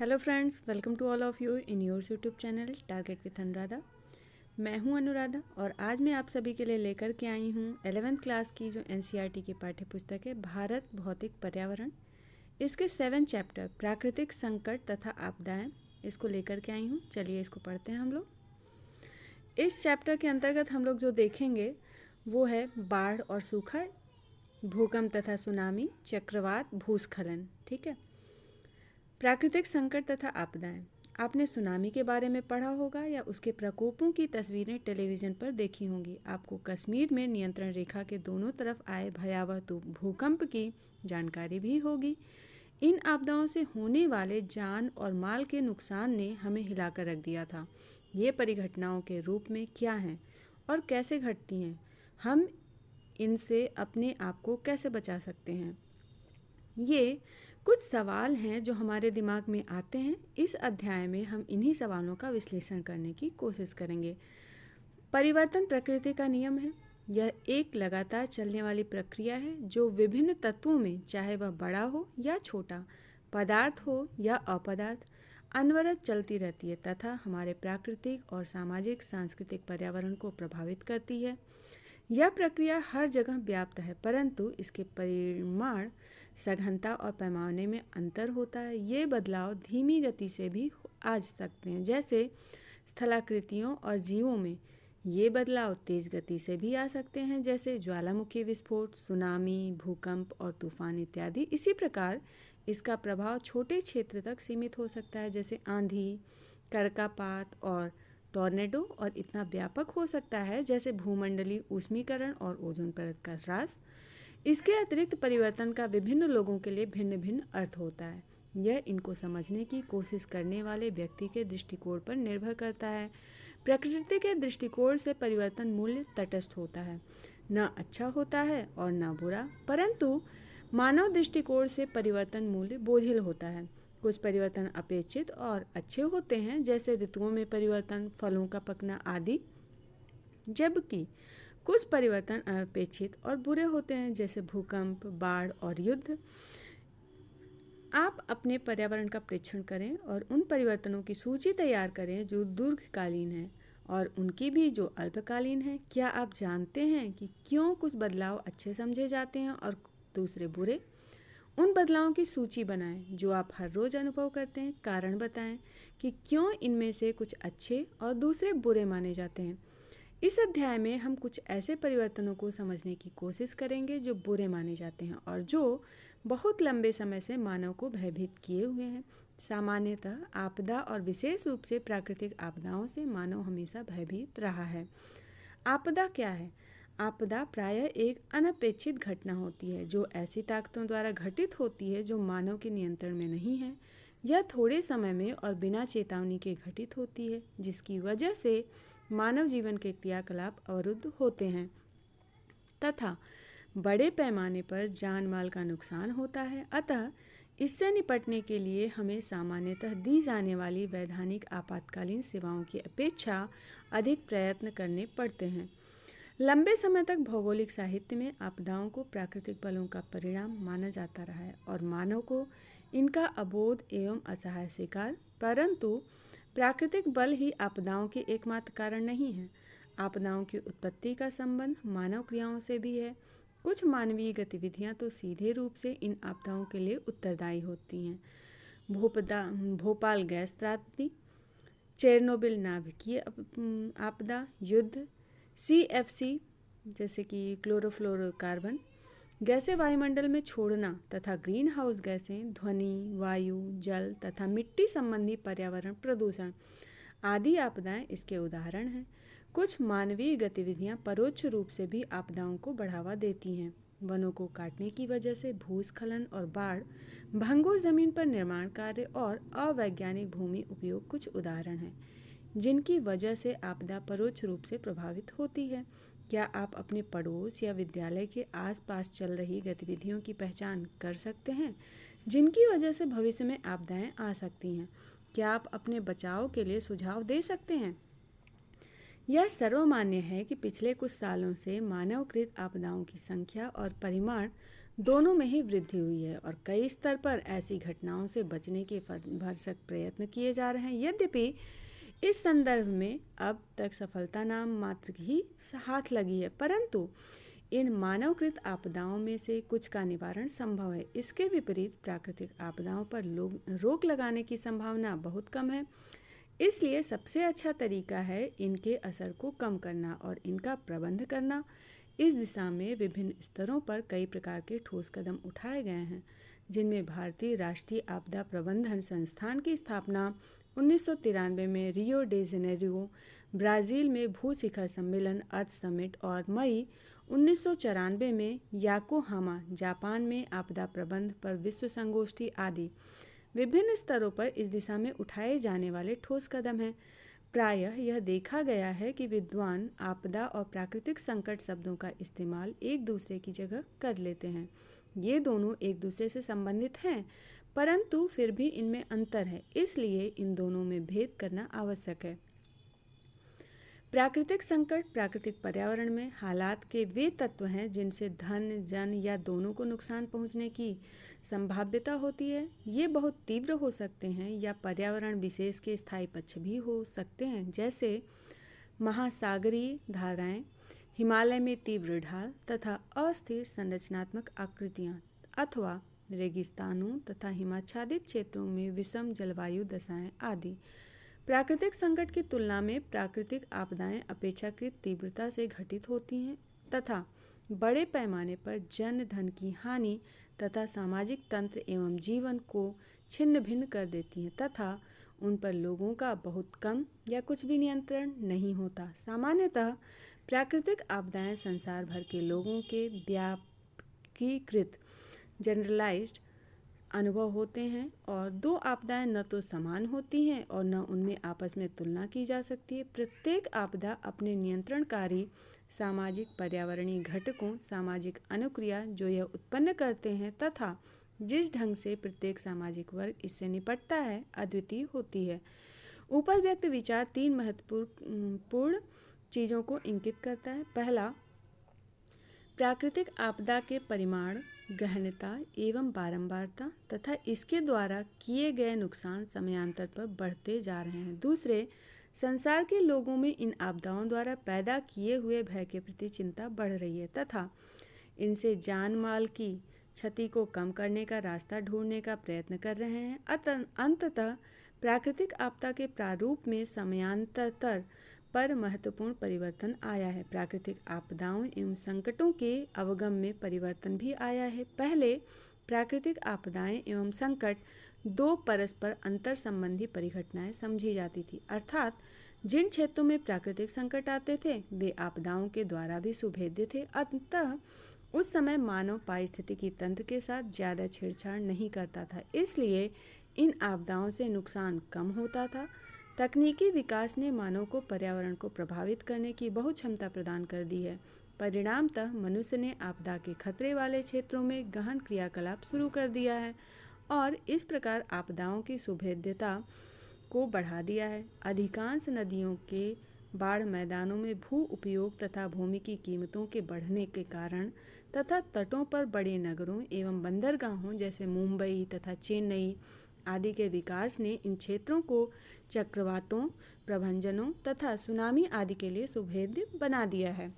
Hello friends, welcome to all of you in your YouTube channel target with Anuradha. मैं हूं अनुराधा और आज मैं आप सभी के लिए लेकर के आई हूं 11th क्लास की जो एनसीईआरटी की पाठ्य पुस्तक है भारत भौतिक पर्यावरण। इसके 7 चैप्टर प्राकृतिक संकट तथा आपदाएं इसको लेकर के आई हूं। चलिए इसको पढ़ते हैं हम लोग। इस चैप्टर के अंतर्गत हम लोग जो देखेंगे वो है बाढ़ और सूखा, भूकंप तथा सुनामी, चक्रवात, भूस्खलन। ठीक है। प्राकृतिक संकट तथा आपदाएं। आपने सुनामी के बारे में पढ़ा होगा या उसके प्रकोपों की तस्वीरें टेलीविज़न पर देखी होंगी। आपको कश्मीर में नियंत्रण रेखा के दोनों तरफ आए भयावह भूकंप की जानकारी भी होगी। इन आपदाओं से होने वाले जान और माल के नुकसान ने हमें हिलाकर रख दिया था। ये परिघटनाओं के रूप में क्या हैं और कैसे घटती हैं? हम इनसे अपने आप को कैसे बचा सकते हैं? ये कुछ सवाल हैं जो हमारे दिमाग में आते हैं। इस अध्याय में हम इन्हीं सवालों का विश्लेषण करने की कोशिश करेंगे। परिवर्तन प्रकृति का नियम है। यह एक लगातार चलने वाली प्रक्रिया है जो विभिन्न तत्वों में, चाहे वह बड़ा हो या छोटा, पदार्थ हो या अपदार्थ, अनवरत चलती रहती है तथा हमारे प्राकृतिक और सामाजिक सांस्कृतिक पर्यावरण को प्रभावित करती है। यह प्रक्रिया हर जगह व्याप्त है, परंतु इसके परिमाण, सघनता और पैमाने में अंतर होता है। ये बदलाव धीमी गति से भी आ सकते हैं, जैसे स्थलाकृतियों और जीवों में। ये बदलाव तेज गति से भी आ सकते हैं, जैसे ज्वालामुखी विस्फोट, सुनामी, भूकंप और तूफान इत्यादि। इसी प्रकार इसका प्रभाव छोटे क्षेत्र तक सीमित हो सकता है, जैसे आंधी, करकापात और टॉर्नेडो, और इतना व्यापक हो सकता है जैसे भूमंडलीय ऊष्मीकरण और ओजोन परत का ह्रास। इसके अतिरिक्त परिवर्तन का विभिन्न लोगों के लिए भिन्न भिन्न अर्थ होता है। यह इनको समझने की कोशिश करने वाले व्यक्ति के दृष्टिकोण पर निर्भर करता है। प्रकृति के दृष्टिकोण से परिवर्तन मूल्य तटस्थ होता है, न अच्छा होता है और न बुरा, परंतु मानव दृष्टिकोण से परिवर्तन मूल्य बोझिल होता है। कुछ परिवर्तन अपेक्षित और अच्छे होते हैं, जैसे ऋतुओं में परिवर्तन, फलों का पकना आदि, जबकि कुछ परिवर्तन अनपेक्षित और बुरे होते हैं, जैसे भूकंप, बाढ़ और युद्ध। आप अपने पर्यावरण का परीक्षण करें और उन परिवर्तनों की सूची तैयार करें जो दीर्घकालीन हैं और उनकी भी जो अल्पकालीन है। क्या आप जानते हैं कि क्यों कुछ बदलाव अच्छे समझे जाते हैं और दूसरे बुरे? उन बदलावों की सूची बनाएं जो आप हर रोज़ अनुभव करते हैं। कारण बताएं कि क्यों इनमें से कुछ अच्छे और दूसरे बुरे माने जाते हैं। इस अध्याय में हम कुछ ऐसे परिवर्तनों को समझने की कोशिश करेंगे जो बुरे माने जाते हैं और जो बहुत लंबे समय से मानव को भयभीत किए हुए हैं। सामान्यतः आपदा और विशेष रूप से प्राकृतिक आपदाओं से मानव हमेशा भयभीत रहा है। आपदा क्या है? आपदा प्रायः एक अनपेक्षित घटना होती है जो ऐसी ताकतों द्वारा घटित होती है जो मानव के नियंत्रण में नहीं है। यह थोड़े समय में और बिना चेतावनी के घटित होती है, जिसकी वजह से मानव जीवन के क्रियाकलाप अवरुद्ध होते हैं तथा बड़े पैमाने पर जान माल का नुकसान होता है। अतः इससे निपटने के लिए हमें सामान्यतः दी जाने वाली वैधानिक आपातकालीन सेवाओं की अपेक्षा अधिक प्रयत्न करने पड़ते हैं। लंबे समय तक भौगोलिक साहित्य में आपदाओं को प्राकृतिक बलों का परिणाम माना जाता रहा है और मानव को इनका अबोध एवं असहाय शिकार। परंतु प्राकृतिक बल ही आपदाओं के एकमात्र कारण नहीं है। आपदाओं की उत्पत्ति का संबंध मानव क्रियाओं से भी है। कुछ मानवीय गतिविधियां तो सीधे रूप से इन आपदाओं के लिए उत्तरदायी होती हैं। भोपाल गैस त्रासदी, चेरनोबिल नाभिकीय आपदा, युद्ध, CFC जैसे कि क्लोरोफ्लोरोकार्बन गैसें वायुमंडल में छोड़ना तथा ग्रीन हाउस गैसें, ध्वनि, वायु, जल तथा मिट्टी संबंधी पर्यावरण प्रदूषण आदि आपदाएं इसके उदाहरण हैं। कुछ मानवीय गतिविधियां परोक्ष रूप से भी आपदाओं को बढ़ावा देती हैं। वनों को काटने की वजह से भूस्खलन और बाढ़, भंगुर जमीन पर निर्माण कार्य और अवैज्ञानिक भूमि उपयोग कुछ उदाहरण हैं जिनकी वजह से आपदा परोक्ष रूप से प्रभावित होती है। क्या आप अपने पड़ोस या विद्यालय के आसपास चल रही गतिविधियों की पहचान कर सकते हैं जिनकी वजह से भविष्य में आपदाएं आ सकती हैं? क्या आप अपने बचाव के लिए सुझाव दे सकते हैं? यह सर्वमान्य है कि पिछले कुछ सालों से मानवकृत आपदाओं की संख्या और परिमाण दोनों में ही वृद्धि हुई है और कई स्तर पर ऐसी घटनाओं से बचने के भरसक प्रयत्न किए जा रहे हैं। यद्यपि इस संदर्भ में अब तक सफलता नाम मात्र ही हाथ लगी है, परंतु इन मानवकृत आपदाओं में से कुछ का निवारण संभव है। इसके विपरीत प्राकृतिक आपदाओं पर रोक लगाने की संभावना बहुत कम है। इसलिए सबसे अच्छा तरीका है इनके असर को कम करना और इनका प्रबंध करना। इस दिशा में विभिन्न स्तरों पर कई प्रकार के ठोस कदम उठाए गए हैं, जिनमें भारतीय राष्ट्रीय आपदा प्रबंधन संस्थान की स्थापना 1993 में रियो डे जेनेरियो ब्राज़ील में भू शिखर सम्मेलन अर्थ समिट और मई 1994 में याकोहामा जापान में आपदा प्रबंध पर विश्व संगोष्ठी आदि विभिन्न स्तरों पर इस दिशा में उठाए जाने वाले ठोस कदम हैं। प्रायः यह देखा गया है कि विद्वान आपदा और प्राकृतिक संकट शब्दों का इस्तेमाल एक दूसरे की जगह कर लेते हैं। ये दोनों एक दूसरे से संबंधित हैं, परंतु फिर भी इनमें अंतर है, इसलिए इन दोनों में भेद करना आवश्यक है। प्राकृतिक संकट प्राकृतिक पर्यावरण में हालात के वे तत्व हैं जिनसे धन, जन या दोनों को नुकसान पहुंचने की संभाव्यता होती है। ये बहुत तीव्र हो सकते हैं या पर्यावरण विशेष के स्थायी पक्ष भी हो सकते हैं, जैसे महासागरीय धाराएं, हिमालय में तीव्र ढाल तथा अस्थिर संरचनात्मक आकृतियां, अथवा रेगिस्तानों तथा हिमाच्छादित क्षेत्रों में विषम जलवायु दशाएं आदि। प्राकृतिक संकट की तुलना में प्राकृतिक आपदाएं अपेक्षाकृत तीव्रता से घटित होती हैं तथा बड़े पैमाने पर जन धन की हानि तथा सामाजिक तंत्र एवं जीवन को छिन्न भिन्न कर देती हैं तथा उन पर लोगों का बहुत कम या कुछ भी नियंत्रण नहीं होता। सामान्यतः प्राकृतिक आपदाएं संसार भर के लोगों के व्यापकीकृत जनरलाइज्ड अनुभव होते हैं और दो आपदाएं न तो समान होती हैं और न उनमें आपस में तुलना की जा सकती है। प्रत्येक आपदा अपने नियंत्रणकारी सामाजिक पर्यावरणीय घटकों, सामाजिक अनुक्रिया जो यह उत्पन्न करते हैं तथा जिस ढंग से प्रत्येक सामाजिक वर्ग इससे निपटता है, अद्वितीय होती है। ऊपर व्यक्त विचार तीन महत्वपूर्ण चीज़ों को इंगित करता है। पहला, प्राकृतिक आपदा के परिमाण, गहनता एवं बारंबारता तथा इसके द्वारा किए गए नुकसान समयांतर पर बढ़ते जा रहे हैं। दूसरे, संसार के लोगों में इन आपदाओं द्वारा पैदा किए हुए भय के प्रति चिंता बढ़ रही है तथा इनसे जान माल की क्षति को कम करने का रास्ता ढूंढने का प्रयत्न कर रहे हैं। अंततः प्राकृतिक आपदा के प्रारूप में समयांतर पर महत्वपूर्ण परिवर्तन आया है। प्राकृतिक आपदाओं एवं संकटों के अवगम में परिवर्तन भी आया है। पहले प्राकृतिक आपदाएं एवं संकट दो परस्पर अंतर संबंधी परिघटनाएं समझी जाती थी, अर्थात जिन क्षेत्रों में प्राकृतिक संकट आते थे वे आपदाओं के द्वारा भी सुभेद्य थे। अतः उस समय मानव पारिस्थितिकी तंत्र के साथ ज़्यादा छेड़छाड़ नहीं करता था, इसलिए इन आपदाओं से नुकसान कम होता था। तकनीकी विकास ने मानव को पर्यावरण को प्रभावित करने की बहुत क्षमता प्रदान कर दी है। परिणामतः मनुष्य ने आपदा के खतरे वाले क्षेत्रों में गहन क्रियाकलाप शुरू कर दिया है और इस प्रकार आपदाओं की सुभेद्यता को बढ़ा दिया है। अधिकांश नदियों के बाढ़ मैदानों में भू उपयोग तथा भूमि की कीमतों के बढ़ने के कारण तथा तटों पर बड़े नगरों एवं बंदरगाहों जैसे मुंबई तथा चेन्नई आदि के विकास ने इन क्षेत्रों को चक्रवातों, प्रभंजनों तथा सुनामी आदि के लिए सुभेद्य बना दिया है।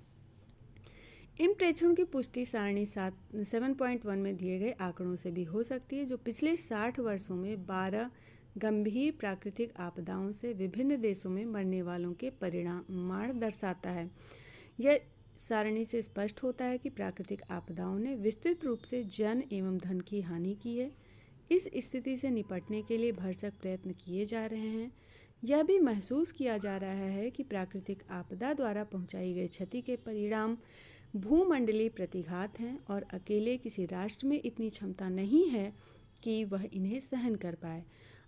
इन प्रेक्षणों की पुष्टि सारणी 7.1 में दिए गए आंकड़ों से भी हो सकती है, जो पिछले 60 वर्षों में 12 गंभीर प्राकृतिक आपदाओं से विभिन्न देशों में मरने वालों के परिमाण दर्शाता है। यह सारणी से स्पष्ट होता है कि प्राकृतिक आपदाओं ने विस्तृत रूप से जन एवं धन की हानि की है। इस स्थिति से निपटने के लिए भरसक प्रयत्न किए जा रहे हैं। यह भी महसूस किया जा रहा है कि प्राकृतिक आपदा द्वारा पहुंचाई गई क्षति के परिणाम भूमंडलीय प्रतिघात हैं और अकेले किसी राष्ट्र में इतनी क्षमता नहीं है कि वह इन्हें सहन कर पाए।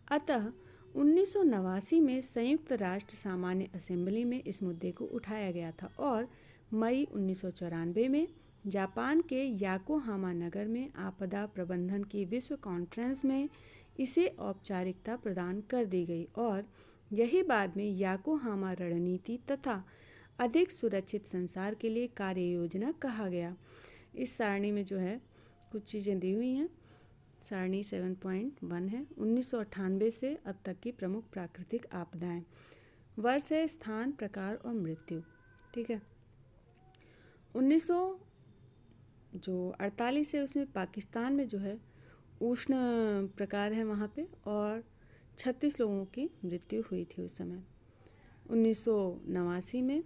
अतः 1989 में संयुक्त राष्ट्र सामान्य असेंबली में इस मुद्दे को उठाया गया था और मई 1994 में जापान के याकोहामा नगर में आपदा प्रबंधन की विश्व कॉन्फ्रेंस में इसे औपचारिकता प्रदान कर दी गई और यही बाद में याकोहामा रणनीति तथा अधिक सुरक्षित संसार के लिए कार्य योजना कहा गया। इस सारणी में जो है कुछ चीज़ें दी हुई हैं। सारणी 7.1 है 1998 से अब तक की प्रमुख प्राकृतिक आपदाएं। वर्ष है, स्थान, प्रकार और मृत्यु। ठीक है। 1948 है उसमें पाकिस्तान में जो है उष्ण प्रकार है वहाँ पे, और 36 लोगों की मृत्यु हुई थी उस समय। 1989 में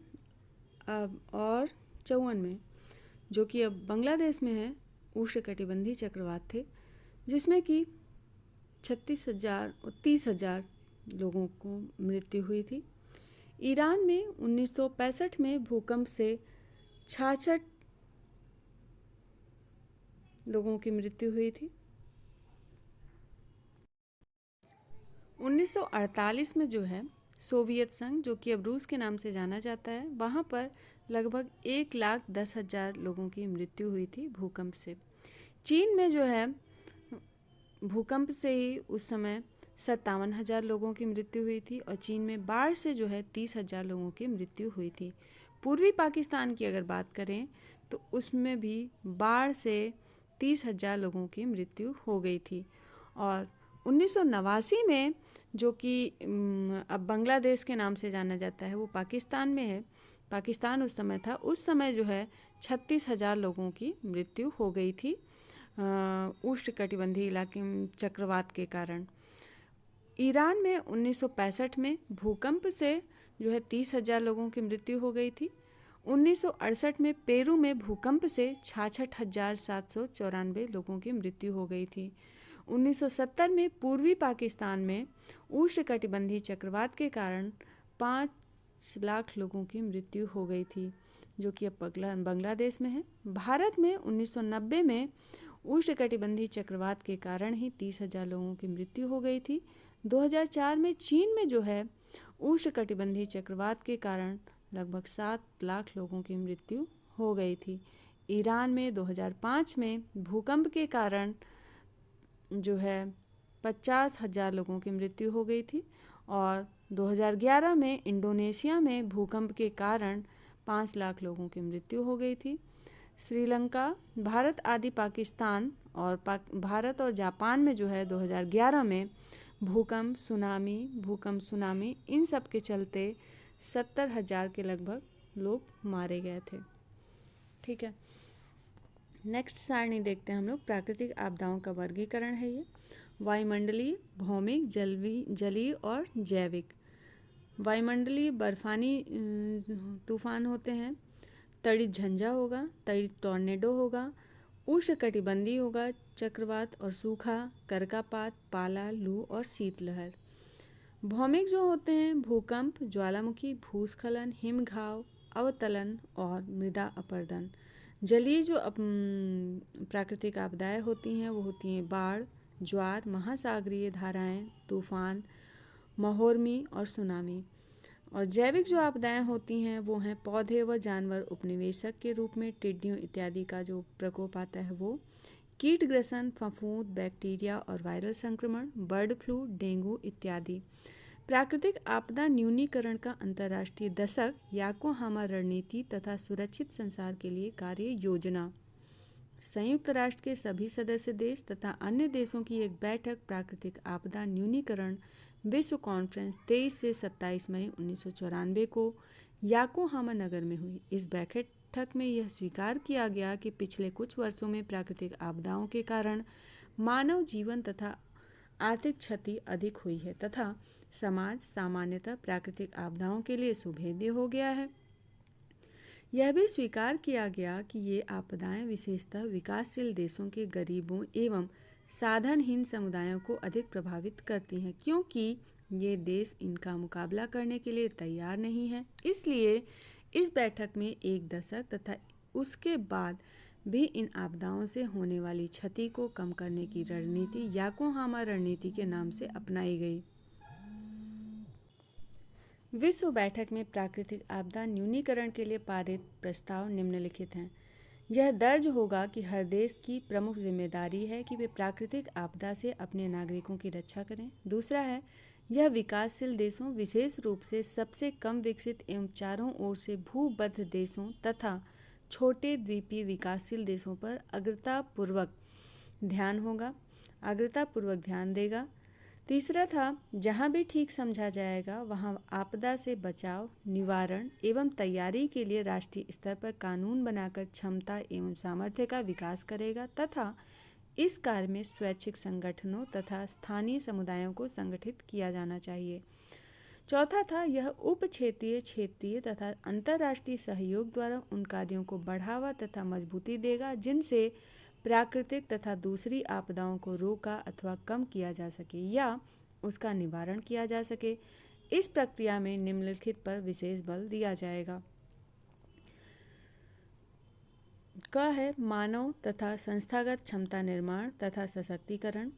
अब और 54 में, जो कि अब बांग्लादेश में है, उष्णकटिबंधीय चक्रवात थे जिसमें कि 36,000 और 30,000 लोगों को मृत्यु हुई थी। ईरान में 1965 में भूकंप से 66 लोगों की मृत्यु हुई थी। 1948 में जो है सोवियत संघ, जो कि अब रूस के नाम से जाना जाता है, वहाँ पर लगभग 1,10,000 लोगों की मृत्यु हुई थी भूकंप से। चीन में जो है भूकंप से ही उस समय 57,000 लोगों की मृत्यु हुई थी, और चीन में बाढ़ से जो है 30,000 लोगों की मृत्यु हुई थी। पूर्वी पाकिस्तान की अगर बात करें तो उसमें भी बाढ़ से 30,000 लोगों की मृत्यु हो गई थी। और 1989 में, जो कि अब बांग्लादेश के नाम से जाना जाता है, वो पाकिस्तान में है, पाकिस्तान उस समय था, उस समय जो है 36,000 लोगों की मृत्यु हो गई थी उष्णकटिबंधीय इलाके में चक्रवात के कारण। ईरान में 1965 में भूकंप से जो है 30,000 लोगों की मृत्यु हो गई थी। 1968 में पेरू में भूकंप से 66,794 लोगों की मृत्यु हो गई थी। 1970 में पूर्वी पाकिस्तान में उष्णकटिबंधीय चक्रवात के कारण 5 लाख लोगों की मृत्यु हो गई थी, जो कि अब बांग्लादेश में है। भारत में 1990 में उष्णकटिबंधीय चक्रवात के कारण ही 30,000 लोगों की मृत्यु हो गई थी। 2004 में चीन में जो है उष्णकटिबंधीय चक्रवात के कारण लगभग 7 लाख लोगों की मृत्यु हो गई थी। ईरान में 2005 में भूकंप के कारण जो है 50,000 लोगों की मृत्यु हो गई थी, और 2011 में इंडोनेशिया में भूकंप के कारण 5 लाख लोगों की मृत्यु हो गई थी। श्रीलंका, भारत आदि पाकिस्तान और भारत और जापान में जो है 2011 में भूकंप, सुनामी इन सब के चलते 70,000 के लगभग लोग मारे गए थे। ठीक है। नेक्स्ट सारणी देखते हैं हम लोग। प्राकृतिक आपदाओं का वर्गीकरण है ये। वायुमंडलीय, भौमिक, जलीय और जैविक। वायुमंडलीय बर्फानी तूफान होते हैं, तड़ित झंझा होगा, तड़ित टॉर्नेडो होगा, उष्णकटिबंधीय होगा चक्रवात और सूखा, करकापात, पाला, लू और शीतलहर। भौमिक जो होते हैं भूकंप, ज्वालामुखी, भूस्खलन, हिमघाव, अवतलन और मृदा अपरदन। जलीय जो प्राकृतिक आपदाएं होती हैं वो होती हैं बाढ़, ज्वार, महासागरीय धाराएं, तूफान, महोर्मी और सुनामी। और जैविक जो आपदाएं होती हैं वो हैं पौधे व जानवर उपनिवेशक के रूप में टिड्डियों इत्यादि का जो प्रकोप आता है वो, कीट ग्रसन, फफूंद, बैक्टीरिया और वायरल संक्रमण, बर्ड फ्लू, डेंगू इत्यादि। प्राकृतिक आपदा न्यूनीकरण का अंतर्राष्ट्रीय दशक, याकोहामा रणनीति तथा सुरक्षित संसार के लिए कार्य योजना। संयुक्त राष्ट्र के सभी सदस्य देश तथा अन्य देशों की एक बैठक प्राकृतिक आपदा न्यूनीकरण विश्व कॉन्फ्रेंस 23 से 27 मई 1994 को याकोहामा नगर में हुई। इस बैठक में यह स्वीकार किया गया कि पिछले कुछ वर्षों में प्राकृतिक आपदाओं के कारण मानव जीवन तथा आर्थिक क्षति अधिक हुई है तथा समाज सामान्यतः प्राकृतिक आपदाओं के लिए सुभेद्य हो गया है। यह भी स्वीकार किया गया कि ये आपदाएं विशेषतः विकासशील देशों के गरीबों एवं साधनहीन समुदायों को अधिक प्रभावित करती हैं, क्योंकि ये देश इनका मुकाबला करने के लिए तैयार नहीं है। इसलिए इस बैठक में एक दशक तथा उसके बाद भी इन आपदाओं से होने वाली क्षति को कम करने की रणनीति याकोहामा रणनीति के नाम से अपनाई गई। विश्व बैठक में प्राकृतिक आपदा न्यूनीकरण के लिए पारित प्रस्ताव निम्नलिखित हैं। यह दर्ज होगा कि हर देश की प्रमुख जिम्मेदारी है कि वे प्राकृतिक आपदा से अपने नागरिकों की रक्षा करें। दूसरा है, यह विकासशील देशों, विशेष रूप से सबसे कम विकसित एवं चारों ओर से भूबद्ध देशों तथा छोटे द्वीपीय विकासशील देशों पर अग्रतापूर्वक ध्यान होगा, आग्रतापूर्वक ध्यान देगा। तीसरा था, जहाँ भी ठीक समझा जाएगा वहाँ आपदा से बचाव, निवारण एवं तैयारी के लिए राष्ट्रीय स्तर पर कानून बनाकर क्षमता एवं सामर्थ्य का विकास करेगा तथा इस कार्य में स्वैच्छिक संगठनों तथा स्थानीय समुदायों को संगठित किया जाना चाहिए। चौथा था, यह उप क्षेत्रीय, क्षेत्रीय तथा अंतर्राष्ट्रीय सहयोग द्वारा उन कार्यों को बढ़ावा तथा मजबूती देगा जिनसे प्राकृतिक तथा दूसरी आपदाओं को रोका अथवा कम किया जा सके या उसका निवारण किया जा सके। इस प्रक्रिया में निम्नलिखित पर विशेष बल दिया जाएगा। क है मानव तथा संस्थागत क्षमता निर्माण तथा सशक्तिकरण।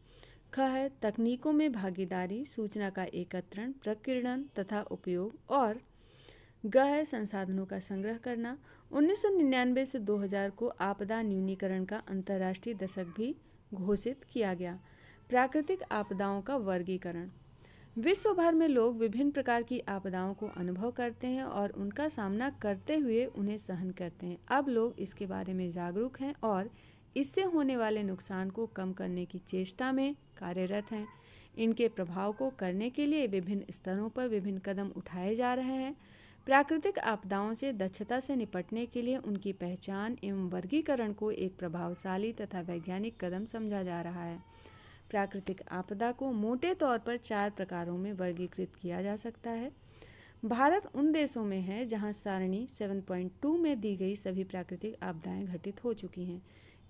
ख है तकनीकों में भागीदारी, सूचना का एकत्रण, प्रकीर्णन तथा उपयोग। और ग है संसाधनों का संग्रह करना। 1999 से 2000 को आपदा न्यूनीकरण का अंतर्राष्ट्रीय दशक भी घोषित किया गया। प्राकृतिक आपदाओं का वर्गीकरण। विश्व भर में लोग विभिन्न प्रकार की आपदाओं को अनुभव करते हैं और उनका सामना करते हुए उन्हें सहन करते हैं। अब लोग इसके बारे में जागरूक हैं और इससे होने वाले नुकसान को कम करने की चेष्टा में कार्यरत हैं। इनके प्रभाव को करने के लिए विभिन्न स्तरों पर विभिन्न कदम उठाए जा रहे हैं। प्राकृतिक आपदाओं से दक्षता से निपटने के लिए उनकी पहचान एवं वर्गीकरण को एक प्रभावशाली तथा वैज्ञानिक कदम समझा जा रहा है। प्राकृतिक आपदा को मोटे तौर पर 4 प्रकारों में वर्गीकृत किया जा सकता है। भारत उन देशों में है जहां सारणी 7.2 में दी गई सभी प्राकृतिक आपदाएं घटित हो चुकी हैं।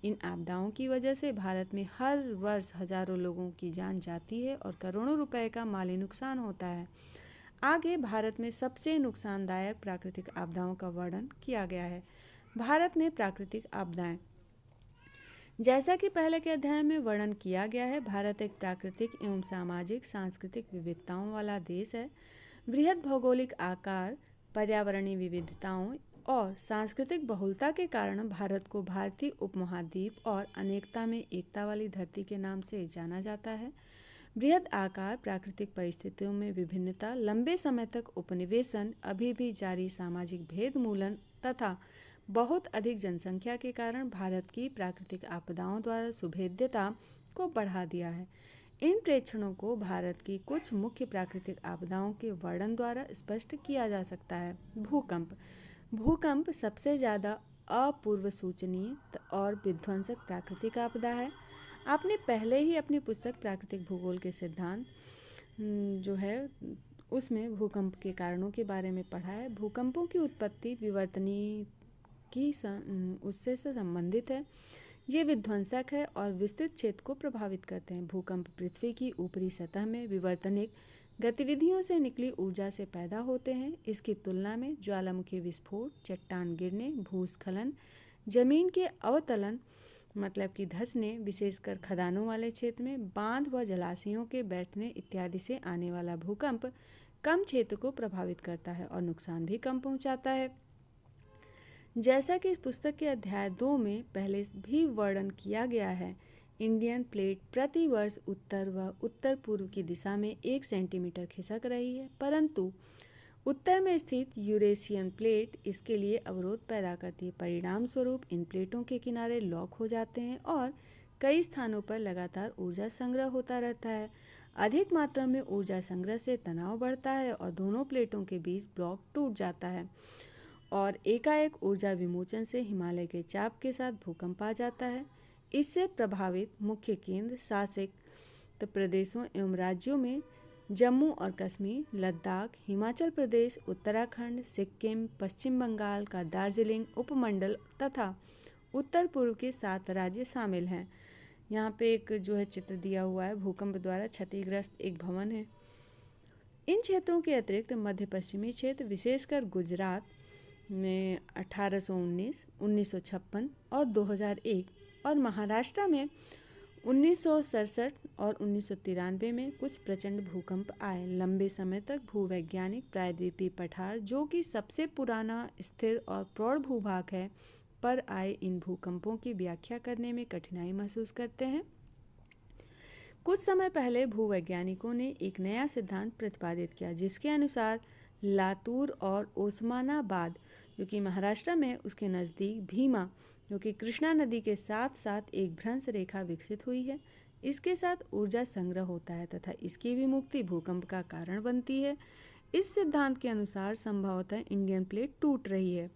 इन आपदाओं की वजह से भारत में हर वर्ष हजारों लोगों की जान जाती है और करोड़ों रुपए का माली नुकसान होता है। आगे भारत में सबसे नुकसानदायक प्राकृतिक आपदाओं का वर्णन किया गया है। भारत में प्राकृतिक आपदाएं, जैसा कि पहले के अध्याय में वर्णन किया गया है, भारत एक प्राकृतिक एवं सामाजिक सांस्कृतिक विविधताओं वाला देश है। बृहद भौगोलिक आकार, पर्यावरणीय विविधताओं और सांस्कृतिक बहुलता के कारण भारत को भारतीय उपमहाद्वीप और अनेकता में एकता वाली धरती के नाम से जाना जाता है। बृहद आकार, प्राकृतिक परिस्थितियों में विभिन्नता, लंबे समय तक उपनिवेशन, अभी भी जारी सामाजिक भेदमूलन तथा बहुत अधिक जनसंख्या के कारण भारत की प्राकृतिक आपदाओं द्वारा सुभेद्यता को बढ़ा दिया है। इन प्रेक्षणों को भारत की कुछ मुख्य प्राकृतिक आपदाओं के वर्णन द्वारा स्पष्ट किया जा सकता है। भूकंप। भूकंप सबसे ज़्यादा अपूर्व सूचनीय और विध्वंसक प्राकृतिक आपदा है। आपने पहले ही अपनी पुस्तक प्राकृतिक भूगोल के सिद्धांत जो है उसमें भूकंप के कारणों के बारे में पढ़ा है। भूकंपों की उत्पत्ति विवर्तनीय की उससे संबंधित है। ये विध्वंसक है और विस्तृत क्षेत्र को प्रभावित करते हैं। भूकंप पृथ्वी की ऊपरी सतह में विवर्तनिक गतिविधियों से निकली ऊर्जा से पैदा होते हैं। इसकी तुलना में ज्वालामुखी विस्फोट, चट्टान गिरने, भूस्खलन, जमीन के अवतलन मतलब कि धंसने, विशेषकर खदानों वाले क्षेत्र में बांध व जलाशयों के बैठने इत्यादि से आने वाला भूकंप कम क्षेत्र को प्रभावित करता है और नुकसान भी कम पहुंचाता है। जैसा कि इस पुस्तक के अध्याय 2 में पहले भी वर्णन किया गया है, इंडियन प्लेट प्रति वर्ष उत्तर व उत्तर पूर्व की दिशा में 1 सेंटीमीटर खिसक रही है, परंतु उत्तर में स्थित यूरेशियन प्लेट इसके लिए अवरोध पैदा करती है। परिणाम स्वरूप इन प्लेटों के किनारे लॉक हो जाते हैं और कई स्थानों पर लगातार ऊर्जा संग्रह होता रहता है। अधिक मात्रा में ऊर्जा संग्रह से तनाव बढ़ता है और दोनों प्लेटों के बीच ब्लॉक टूट जाता है और एकाएक ऊर्जा विमोचन से हिमालय के चाप के साथ भूकंप आ जाता है। इससे प्रभावित मुख्य केंद्र शासित प्रदेशों एवं राज्यों में जम्मू और कश्मीर, लद्दाख, हिमाचल प्रदेश, उत्तराखंड, सिक्किम, पश्चिम बंगाल का दार्जिलिंग उपमंडल तथा उत्तर पूर्व के 7 राज्य शामिल हैं। यहाँ पे एक जो है चित्र दिया हुआ है, भूकंप द्वारा क्षतिग्रस्त एक भवन है। इन क्षेत्रों के अतिरिक्त मध्य पश्चिमी क्षेत्र, विशेषकर गुजरात में 1819, 1956 और 2001 और महाराष्ट्र में 1967 और 1993 में कुछ प्रचंड भूकंप आए। लंबे समय तक भूवैज्ञानिक प्रायद्वीपीय पठार, जो कि सबसे पुराना, स्थिर और प्रौढ़ भूभाग है, पर आए इन भूकंपों की व्याख्या करने में कठिनाई महसूस करते हैं। कुछ समय पहले भूवैज्ञानिकों ने एक नया सिद्धांत प्रतिपादित किया, जिसके अनुसार लातूर और ओस्मानाबाद, जो कि महाराष्ट्र में, उसके नज़दीक भीमा, जो कि कृष्णा नदी के साथ साथ एक भ्रंश रेखा विकसित हुई है। इसके साथ ऊर्जा संग्रह होता है तथा इसकी विमुक्ति भूकंप का कारण बनती है। इस सिद्धांत के अनुसार संभवतः इंडियन प्लेट टूट रही है।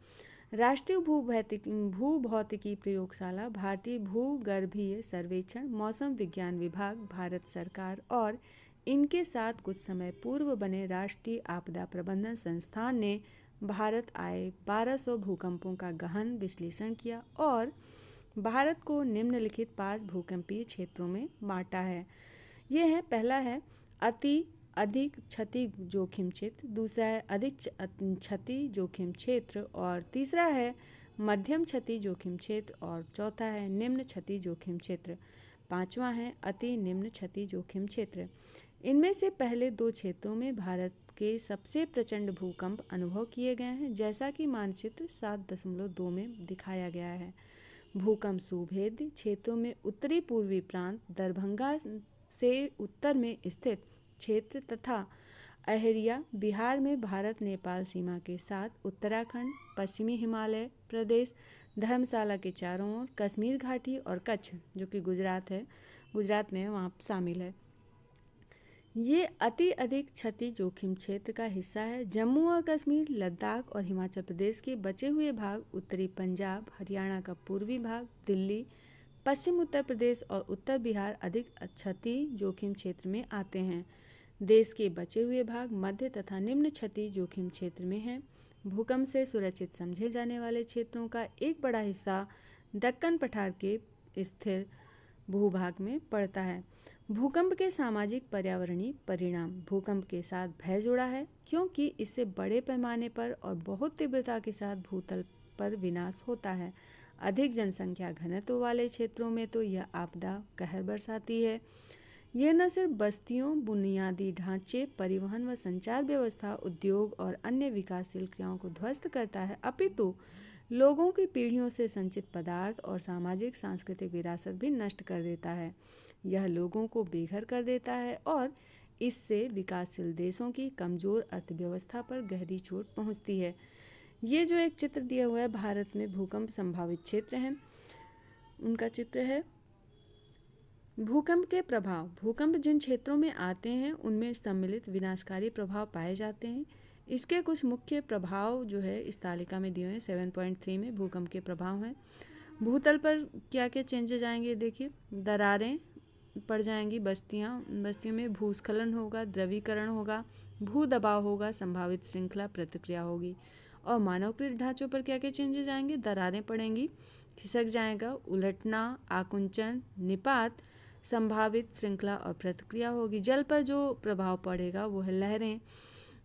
राष्ट्रीय भूभौतिकी प्रयोगशाला, भारतीय भूगर्भीय सर्वेक्षण, मौसम विज्ञान विभाग, भारत सरकार और इनके साथ कुछ समय पूर्व बने राष्ट्रीय आपदा प्रबंधन संस्थान ने भारत आए 1200 भूकंपों का गहन विश्लेषण किया और भारत को निम्नलिखित 5 भूकंपीय क्षेत्रों में बांटा है। ये है, पहला है अधिक क्षति जोखिम क्षेत्र, दूसरा है अधिक क्षति जोखिम क्षेत्र और तीसरा है मध्यम क्षति जोखिम क्षेत्र और चौथा है निम्न क्षति जोखिम क्षेत्र, पांचवा है अति निम्न क्षति जोखिम क्षेत्र। इनमें से पहले 2 क्षेत्रों में भारत के सबसे प्रचंड भूकंप अनुभव किए गए हैं, जैसा कि मानचित्र 7.2 में दिखाया गया है। भूकंप सुभेद्य क्षेत्रों में उत्तरी पूर्वी प्रांत, दरभंगा से उत्तर में स्थित क्षेत्र तथा अहरिया बिहार में भारत नेपाल सीमा के साथ, उत्तराखंड, पश्चिमी हिमालय प्रदेश, धर्मशाला के चारों ओर, कश्मीर घाटी और कच्छ जो कि गुजरात में वहाँ शामिल है। ये अति अधिक क्षति जोखिम क्षेत्र का हिस्सा है। जम्मू और कश्मीर, लद्दाख और हिमाचल प्रदेश के बचे हुए भाग, उत्तरी पंजाब, हरियाणा का पूर्वी भाग, दिल्ली, पश्चिम उत्तर प्रदेश और उत्तर बिहार अधिक क्षति जोखिम क्षेत्र में आते हैं। देश के बचे हुए भाग मध्य तथा निम्न क्षति जोखिम क्षेत्र में हैं। भूकंप से सुरक्षित समझे जाने वाले क्षेत्रों का एक बड़ा हिस्सा दक्कन पठार के स्थिर भूभाग में पड़ता है। भूकंप के सामाजिक पर्यावरणीय परिणाम। भूकंप के साथ भय जुड़ा है क्योंकि इससे बड़े पैमाने पर और बहुत तीव्रता के साथ भूतल पर विनाश होता है। अधिक जनसंख्या घनत्व वाले क्षेत्रों में तो यह आपदा कहर बरसाती है। ये न सिर्फ बस्तियों, बुनियादी ढांचे, परिवहन व संचार व्यवस्था, उद्योग और अन्य विकासशील क्रियाओं को ध्वस्त करता है, अपितु लोगों की पीढ़ियों से संचित पदार्थ और सामाजिक सांस्कृतिक विरासत भी नष्ट कर देता है। यह लोगों को बेघर कर देता है और इससे विकासशील देशों की कमजोर अर्थव्यवस्था पर गहरी चोट पहुंचती है। ये जो एक चित्र दिया हुआ है, भारत में भूकंप संभावित क्षेत्र हैं, उनका चित्र है। भूकंप के प्रभाव। भूकंप जिन क्षेत्रों में आते हैं उनमें सम्मिलित विनाशकारी प्रभाव पाए जाते हैं। इसके कुछ मुख्य प्रभाव जो है इस तालिका में दिए हुए हैं। 7.3 में भूकंप के प्रभाव हैं। भूतल पर क्या क्या चेंजेज आएंगे देखिए। दरारें पड़ जाएंगी, बस्तियों में भूस्खलन होगा, द्रवीकरण होगा, भू दबाव होगा, संभावित श्रृंखला प्रतिक्रिया होगी। और मानवकृत ढांचों पर क्या क्या चेंजेज आएंगे। दरारें पड़ेंगी, खिसक जाएगा, उलटना, आकुंचन, निपात, संभावित श्रृंखला और प्रतिक्रिया होगी। जल पर जो प्रभाव पड़ेगा वो है लहरें,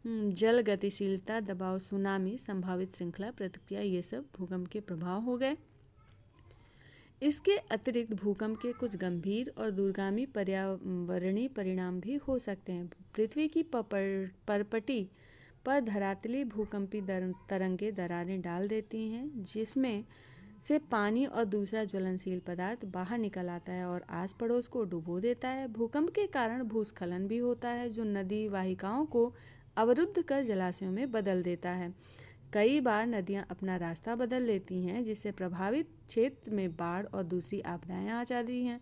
जल गतिशीलता, दबाव, सुनामी, संभावित श्रृंखला प्रतिक्रिया, ये सब भूकंप के प्रभाव हो गए। इसके अतिरिक्त भूकंप के कुछ गंभीर और दूरगामी पर्यावरणीय परिणाम भी हो सकते हैं। पृथ्वी की परपटी पर धरातली भूकंपी तरंगें दरारें डाल देती हैं, जिसमें से पानी और दूसरा ज्वलनशील पदार्थ बाहर निकल आता है और आस पड़ोस को डुबो देता है। भूकंप के कारण भूस्खलन भी होता है, जो नदी वाहिकाओं को अवरुद्ध कर जलाशयों में बदल देता है। कई बार नदियां अपना रास्ता बदल लेती हैं, जिससे प्रभावित क्षेत्र में बाढ़ और दूसरी आपदाएं आ जाती हैं।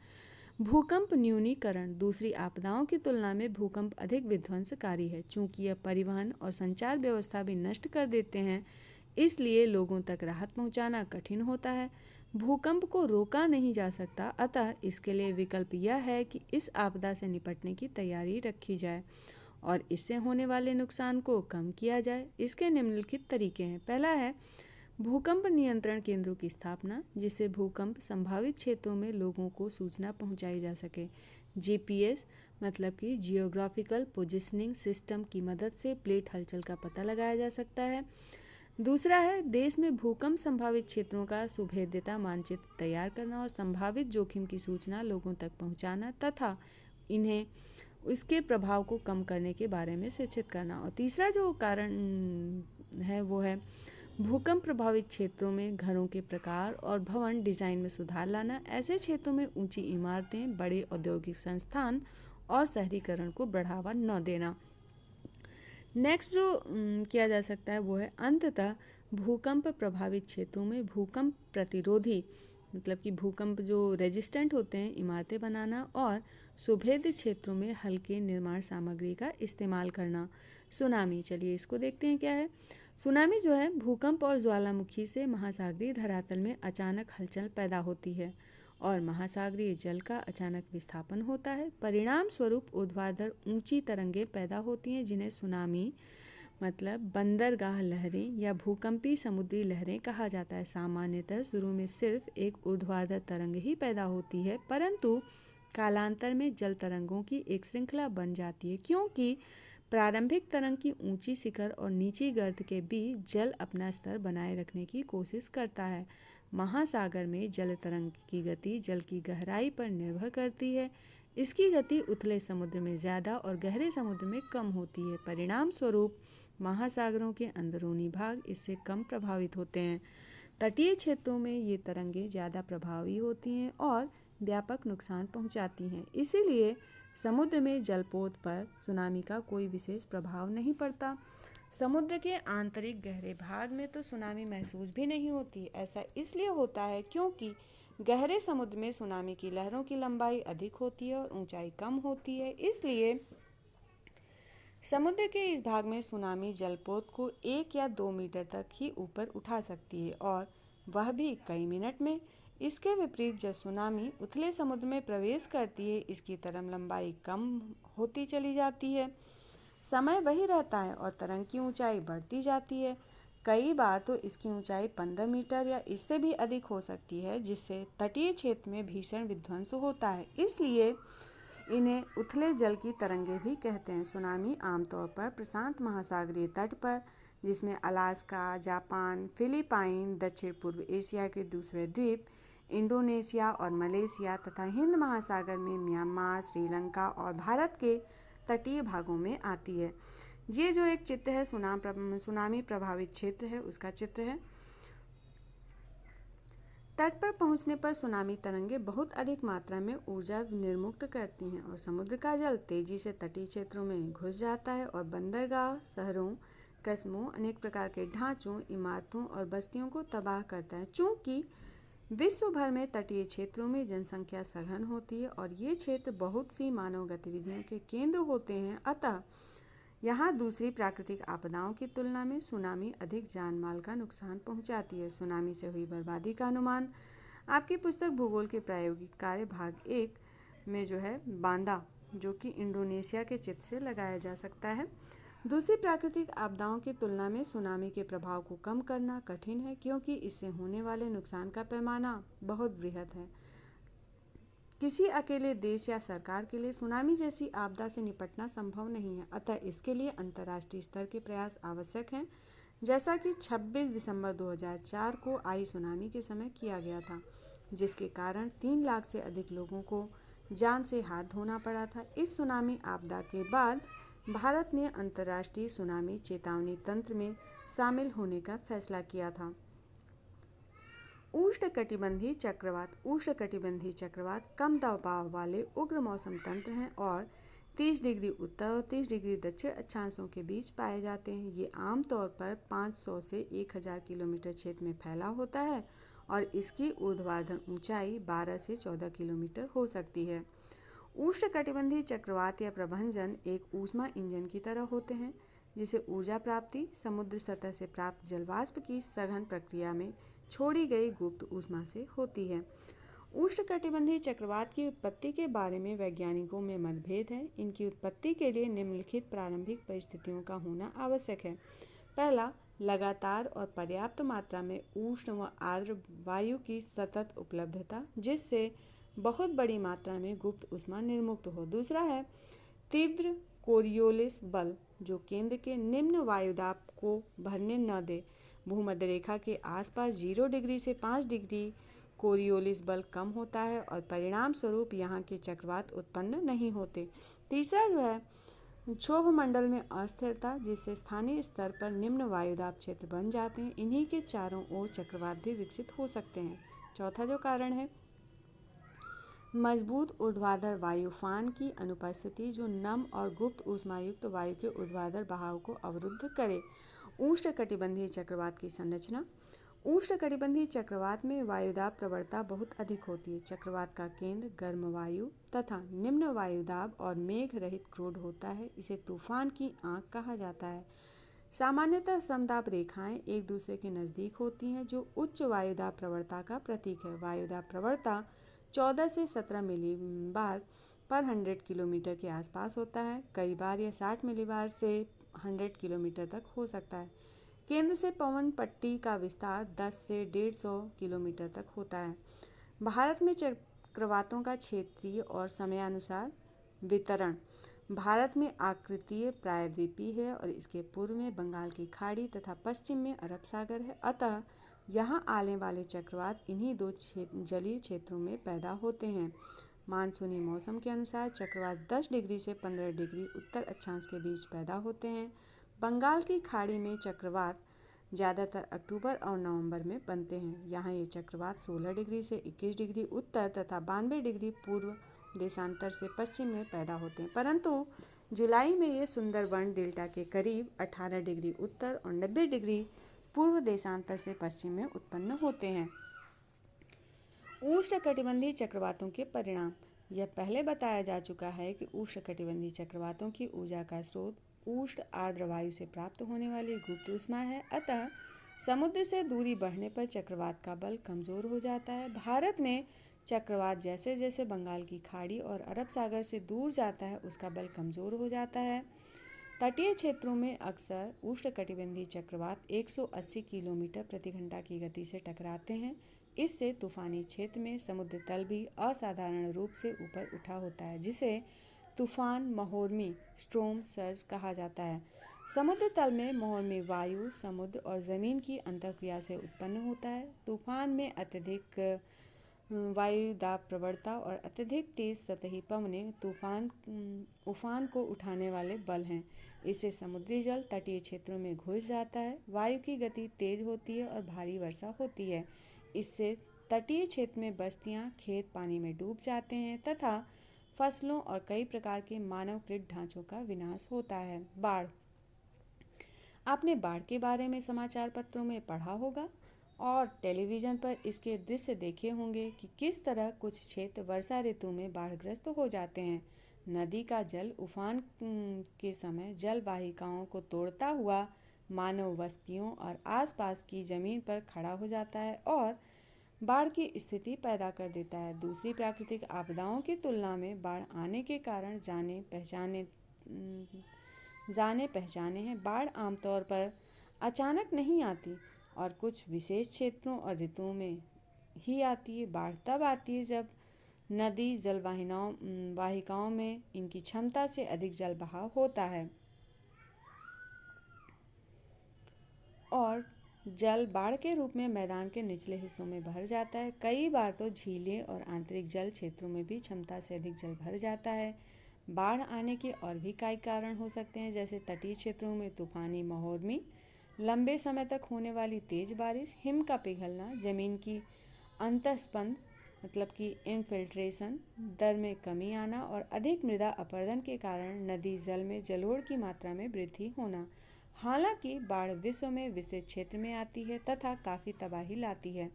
भूकंप न्यूनीकरण। दूसरी आपदाओं की तुलना में भूकंप अधिक विध्वंसकारी है। चूंकि यह परिवहन और संचार व्यवस्था भी नष्ट कर देते हैं, इसलिए लोगों तक राहत पहुंचाना कठिन होता है। भूकंप को रोका नहीं जा सकता, अतः इसके लिए विकल्प यह है कि इस आपदा से निपटने की तैयारी रखी जाए और इससे होने वाले नुकसान को कम किया जाए। इसके निम्नलिखित तरीके हैं। पहला है भूकंप नियंत्रण केंद्रों की स्थापना, जिससे भूकंप संभावित क्षेत्रों में लोगों को सूचना पहुंचाई जा सके। जीपीएस मतलब कि जियोग्राफिकल पोजिशनिंग सिस्टम की मदद से प्लेट हलचल का पता लगाया जा सकता है। दूसरा है देश में भूकंप संभावित क्षेत्रों का सुभेद्यता मानचित्र तैयार करना और संभावित जोखिम की सूचना लोगों तक पहुंचाना तथा इन्हें इसके प्रभाव को कम करने के बारे में शिक्षित करना। और तीसरा जो कारण है वो है भूकंप प्रभावित क्षेत्रों में घरों के प्रकार और भवन डिजाइन में सुधार लाना। ऐसे क्षेत्रों में ऊंची इमारतें, बड़े औद्योगिक संस्थान और शहरीकरण को बढ़ावा न देना। नेक्स्ट जो किया जा सकता है वो है अंततः भूकंप प्रभावित क्षेत्रों में भूकंप प्रतिरोधी मतलब कि भूकंप जो रेजिस्टेंट होते हैं इमारतें बनाना और सुभेद्य क्षेत्रों में हल्के निर्माण सामग्री का इस्तेमाल करना। सुनामी, चलिए इसको देखते हैं क्या है। सुनामी जो है भूकंप और ज्वालामुखी से महासागरीय धरातल में अचानक हलचल पैदा होती है और महासागरीय जल का अचानक विस्थापन होता है। परिणाम स्वरूप ऊर्ध्वाधर ऊंची तरंगें पैदा होती हैं जिन्हें सुनामी मतलब बंदरगाह लहरें या भूकंपी समुद्री लहरें कहा जाता है। सामान्यतः शुरू में सिर्फ एक ऊर्ध्वाधर तरंग ही पैदा होती है, परंतु कालांतर में जल तरंगों की एक श्रृंखला बन जाती है, क्योंकि प्रारंभिक तरंग की ऊंची शिखर और नीची गर्त के बीच जल अपना स्तर बनाए रखने की कोशिश करता है। महासागर में जल तरंग की गति जल की गहराई पर निर्भर करती है। इसकी गति उथले समुद्र में ज़्यादा और गहरे समुद्र में कम होती है। परिणाम स्वरूप महासागरों के अंदरूनी भाग इससे कम प्रभावित होते हैं। तटीय क्षेत्रों में ये तरंगें ज़्यादा प्रभावी होती हैं और व्यापक नुकसान पहुंचाती हैं। इसीलिए समुद्र में जलपोत पर सुनामी का कोई विशेष प्रभाव नहीं पड़ता। समुद्र के आंतरिक गहरे भाग में तो सुनामी महसूस भी नहीं होती। ऐसा इसलिए होता है क्योंकि गहरे समुद्र में सुनामी की लहरों की लंबाई अधिक होती है और ऊंचाई कम होती है। इसलिए समुद्र के इस भाग में सुनामी जलपोत को 1 या 2 मीटर तक ही ऊपर उठा सकती है और वह भी कई मिनट में। इसके विपरीत जब सुनामी उथले समुद्र में प्रवेश करती है, इसकी तरंग लंबाई कम होती चली जाती है, समय वही रहता है और तरंग की ऊंचाई बढ़ती जाती है। कई बार तो इसकी ऊंचाई 15 मीटर या इससे भी अधिक हो सकती है, जिससे तटीय क्षेत्र में भीषण विध्वंस होता है। इसलिए इन्हें उथले जल की तरंगें भी कहते हैं। सुनामी आमतौर पर प्रशांत महासागरीय तट पर, जिसमें अलास्का, जापान, फिलीपाइन, दक्षिण पूर्व एशिया के दूसरे द्वीप, इंडोनेशिया और मलेशिया तथा हिंद महासागर में म्यांमार, श्रीलंका और भारत के तटीय भागों में आती है। ये जो एक चित्र है सुनामी प्रभावित क्षेत्र है उसका चित्र है। तट पर पहुंचने पर सुनामी तरंगें बहुत अधिक मात्रा में ऊर्जा निर्मुक्त करती हैं और समुद्र का जल तेजी से तटीय क्षेत्रों में घुस जाता है और बंदरगाह, शहरों, कस्बों, अनेक प्रकार के ढांचों, इमारतों और बस्तियों को तबाह करता है। चूँकि विश्व भर में तटीय क्षेत्रों में जनसंख्या सघन होती है और ये क्षेत्र बहुत सी मानव गतिविधियों के केंद्र होते हैं, अतः यहाँ दूसरी प्राकृतिक आपदाओं की तुलना में सुनामी अधिक जान माल का नुकसान पहुँचाती है। सुनामी से हुई बर्बादी का अनुमान आपकी पुस्तक भूगोल के प्रायोगिक कार्य भाग 1 में जो है बांदा, जो कि इंडोनेशिया के चित्र से लगाया जा सकता है। दूसरी प्राकृतिक आपदाओं की तुलना में सुनामी के प्रभाव को कम करना कठिन है, क्योंकि इससे होने वाले नुकसान का पैमाना बहुत बृहद है। किसी अकेले देश या सरकार के लिए सुनामी जैसी आपदा से निपटना संभव नहीं है, अतः इसके लिए अंतर्राष्ट्रीय स्तर के प्रयास आवश्यक हैं, जैसा कि 26 दिसंबर 2004 को आई सुनामी के समय किया गया था, जिसके कारण 3 लाख से अधिक लोगों को जान से हाथ धोना पड़ा था। इस सुनामी आपदा के बाद भारत ने अंतर्राष्ट्रीय सुनामी चेतावनी तंत्र में शामिल होने का फैसला किया था। उष्णकटिबंधीय चक्रवात कम दबाव वाले उग्र मौसम तंत्र हैं और 30 डिग्री उत्तर और 30 डिग्री दक्षिण अक्षांशों के बीच पाए जाते हैं। ये आमतौर पर 500 से 1000 किलोमीटर क्षेत्र में फैला होता है और इसकी ऊर्ध्वाधर ऊंचाई 12 से 14 किलोमीटर हो सकती है। उष्णकटिबंधीय चक्रवात या प्रभंजन एक ऊष्मा इंजन की तरह होते हैं, जिसे ऊर्जा प्राप्ति समुद्र सतह से प्राप्त जलवाष्प की सघन प्रक्रिया में छोड़ी गई गुप्त ऊष्मा से होती है। उष्णकटिबंधीय चक्रवात की उत्पत्ति के बारे में वैज्ञानिकों में मतभेद है। इनकी उत्पत्ति के लिए निम्नलिखित प्रारंभिक परिस्थितियों का होना आवश्यक है। पहला, लगातार और पर्याप्त मात्रा में उष्ण व आर्द्र वायु की सतत उपलब्धता, जिससे बहुत बड़ी मात्रा में गुप्त ऊष्मा निर्मुक्त हो। दूसरा है तीव्र कोरियोलिस बल, जो केंद्र के निम्न वायुदाब को भरने न दे। भूमध्य रेखा के आसपास 0 डिग्री से 5 डिग्री कोरियोलिस बल कम होता है और परिणाम स्वरूप यहाँ के चक्रवात उत्पन्न नहीं होते। तीसरा जो है क्षोभ मंडल में अस्थिरता, जिससे स्थानीय स्तर पर निम्न वायुदाब क्षेत्र बन जाते हैं। इन्हीं के चारों ओर चक्रवात भी विकसित हो सकते हैं। चौथा जो कारण है मजबूत ऊर्ध्वाधर वायुफान की अनुपस्थिति, जो नम और गुप्त ऊष्मायुक्त वायु के ऊर्ध्वाधर बहाव को अवरुद्ध करे। उष्णकटिबंधीय चक्रवात की संरचना। उष्णकटिबंधीय चक्रवात में वायुदाब प्रवणता बहुत अधिक होती है। चक्रवात का केंद्र गर्म वायु तथा निम्न वायुदाब और मेघ रहित क्रोड होता है। इसे तूफान की आंख कहा जाता है। सामान्यतः समदाब रेखाएं एक दूसरे के नज़दीक होती हैं, जो उच्च वायुदाब प्रवणता का प्रतीक है। वायुदाब प्रवणता 14 से 17 मिलीबार पर 100 किलोमीटर के आसपास होता है। कई बार यह 60 मिलीबार से 100 किलोमीटर तक हो सकता है। केंद्र से पवन पट्टी का विस्तार 10 से 150 किलोमीटर तक होता है। भारत में चक्रवातों का क्षेत्रीय और समयानुसार वितरण। भारत में आकृतीय प्रायद्वीपीय है और इसके पूर्व में बंगाल की खाड़ी तथा पश्चिम में अरब सागर है। अतः यहाँ आने वाले चक्रवात इन्हीं दो जलीय क्षेत्रों में पैदा होते हैं। मानसूनी मौसम के अनुसार चक्रवात 10 डिग्री से 15 डिग्री उत्तर अक्षांश के बीच पैदा होते हैं। बंगाल की खाड़ी में चक्रवात ज़्यादातर अक्टूबर और नवंबर में बनते हैं। यहाँ ये चक्रवात 16 डिग्री से 21 डिग्री उत्तर तथा 92 डिग्री पूर्व देशांतर से पश्चिम में पैदा होते हैं, परंतु जुलाई में ये सुंदरबन डेल्टा के करीब 18 डिग्री उत्तर और 90 डिग्री पूर्व देशांतर से पश्चिम में उत्पन्न होते हैं। उष्णकटिबंधीय चक्रवातों के परिणाम। यह पहले बताया जा चुका है कि उष्णकटिबंधीय चक्रवातों की ऊर्जा का स्रोत उष्ण आर्द्र वायु से प्राप्त होने वाली गुप्त ऊष्मा है। अतः समुद्र से दूरी बढ़ने पर चक्रवात का बल कमज़ोर हो जाता है। भारत में चक्रवात जैसे जैसे बंगाल की खाड़ी और अरब सागर से दूर जाता है, उसका बल कमज़ोर हो जाता है। तटीय क्षेत्रों में अक्सर उष्णकटिबंधीय चक्रवात 180 किलोमीटर प्रति घंटा की गति से टकराते हैं। इससे तूफानी क्षेत्र में समुद्र तल भी असाधारण रूप से ऊपर उठा होता है, जिसे तूफान महोर्मी स्ट्रोम सर्ज कहा जाता है। समुद्र तल में महोर्मी वायु समुद्र और ज़मीन की अंतर्क्रिया से उत्पन्न होता है। तूफान में अत्यधिक वायु दाब प्रवणता और अत्यधिक तेज सतही पवनें उफान को उठाने वाले बल हैं। इससे समुद्री जल तटीय क्षेत्रों में घुस जाता है। वायु की गति तेज होती है और भारी वर्षा होती है। इससे तटीय क्षेत्र में बस्तियां, खेत पानी में डूब जाते हैं तथा फसलों और कई प्रकार के मानवकृत ढांचों का विनाश होता है। बाढ़। आपने बाढ़ के बारे में समाचार पत्रों में पढ़ा होगा और टेलीविज़न पर इसके दृश्य देखे होंगे कि किस तरह कुछ क्षेत्र वर्षा ऋतु में बाढ़ग्रस्त हो जाते हैं। नदी का जल उफान के समय जल वाहिकाओं को तोड़ता हुआ मानव बस्तियों और आसपास की ज़मीन पर खड़ा हो जाता है और बाढ़ की स्थिति पैदा कर देता है। दूसरी प्राकृतिक आपदाओं की तुलना में बाढ़ आने के कारण जाने पहचाने हैं। बाढ़ आमतौर पर अचानक नहीं आती और कुछ विशेष क्षेत्रों और ऋतुओं में ही आती है। बाढ़ तब आती है जब नदी जल वाहिकाओं में इनकी क्षमता से अधिक जल बहाव होता है और जल बाढ़ के रूप में मैदान के निचले हिस्सों में भर जाता है। कई बार तो झीलें और आंतरिक जल क्षेत्रों में भी क्षमता से अधिक जल भर जाता है। बाढ़ आने के और भी कई कारण हो सकते हैं, जैसे तटीय क्षेत्रों में तूफानी महोर्मी, लंबे समय तक होने वाली तेज बारिश, हिम का पिघलना, ज़मीन की अंतस्पंद मतलब कि इनफिल्ट्रेशन दर में कमी आना और अधिक मृदा अपरदन के कारण नदी जल में जलोढ़ की मात्रा में वृद्धि होना। हालांकि बाढ़ विश्व में विस्तृत क्षेत्र में आती है तथा काफ़ी तबाही लाती है,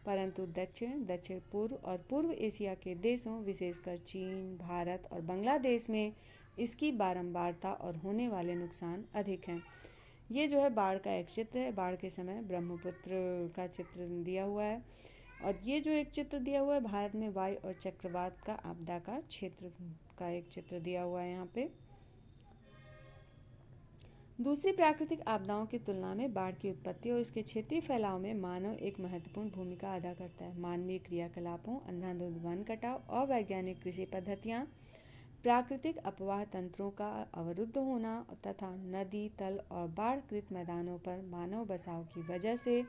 परंतु दक्षिण पूर्व और पूर्व एशिया के देशों विशेषकर चीन, भारत और बांग्लादेश में इसकी बारंबारता और होने वाले नुकसान अधिक हैं। ये जो है बाढ़ का एक चित्र है। बाढ़ के समय ब्रह्मपुत्र का चित्र दिया हुआ है और ये जो एक चित्र दिया हुआ है भारत में वायु और चक्रवात का आपदा का क्षेत्र का एक चित्र दिया हुआ है यहाँ पे। दूसरी प्राकृतिक आपदाओं की तुलना में बाढ़ की उत्पत्ति और इसके क्षेत्रीय फैलाव में मानव एक महत्वपूर्ण भूमिका अदा करता है। मानवीय क्रियाकलापों, अंधाधुंध वन कटाव, अवैज्ञानिक कृषि पद्धतियाँ, प्राकृतिक अपवाह तंत्रों का अवरुद्ध होना तथा नदी तल और बाढ़कृत मैदानों पर मानव बसाव की वजह से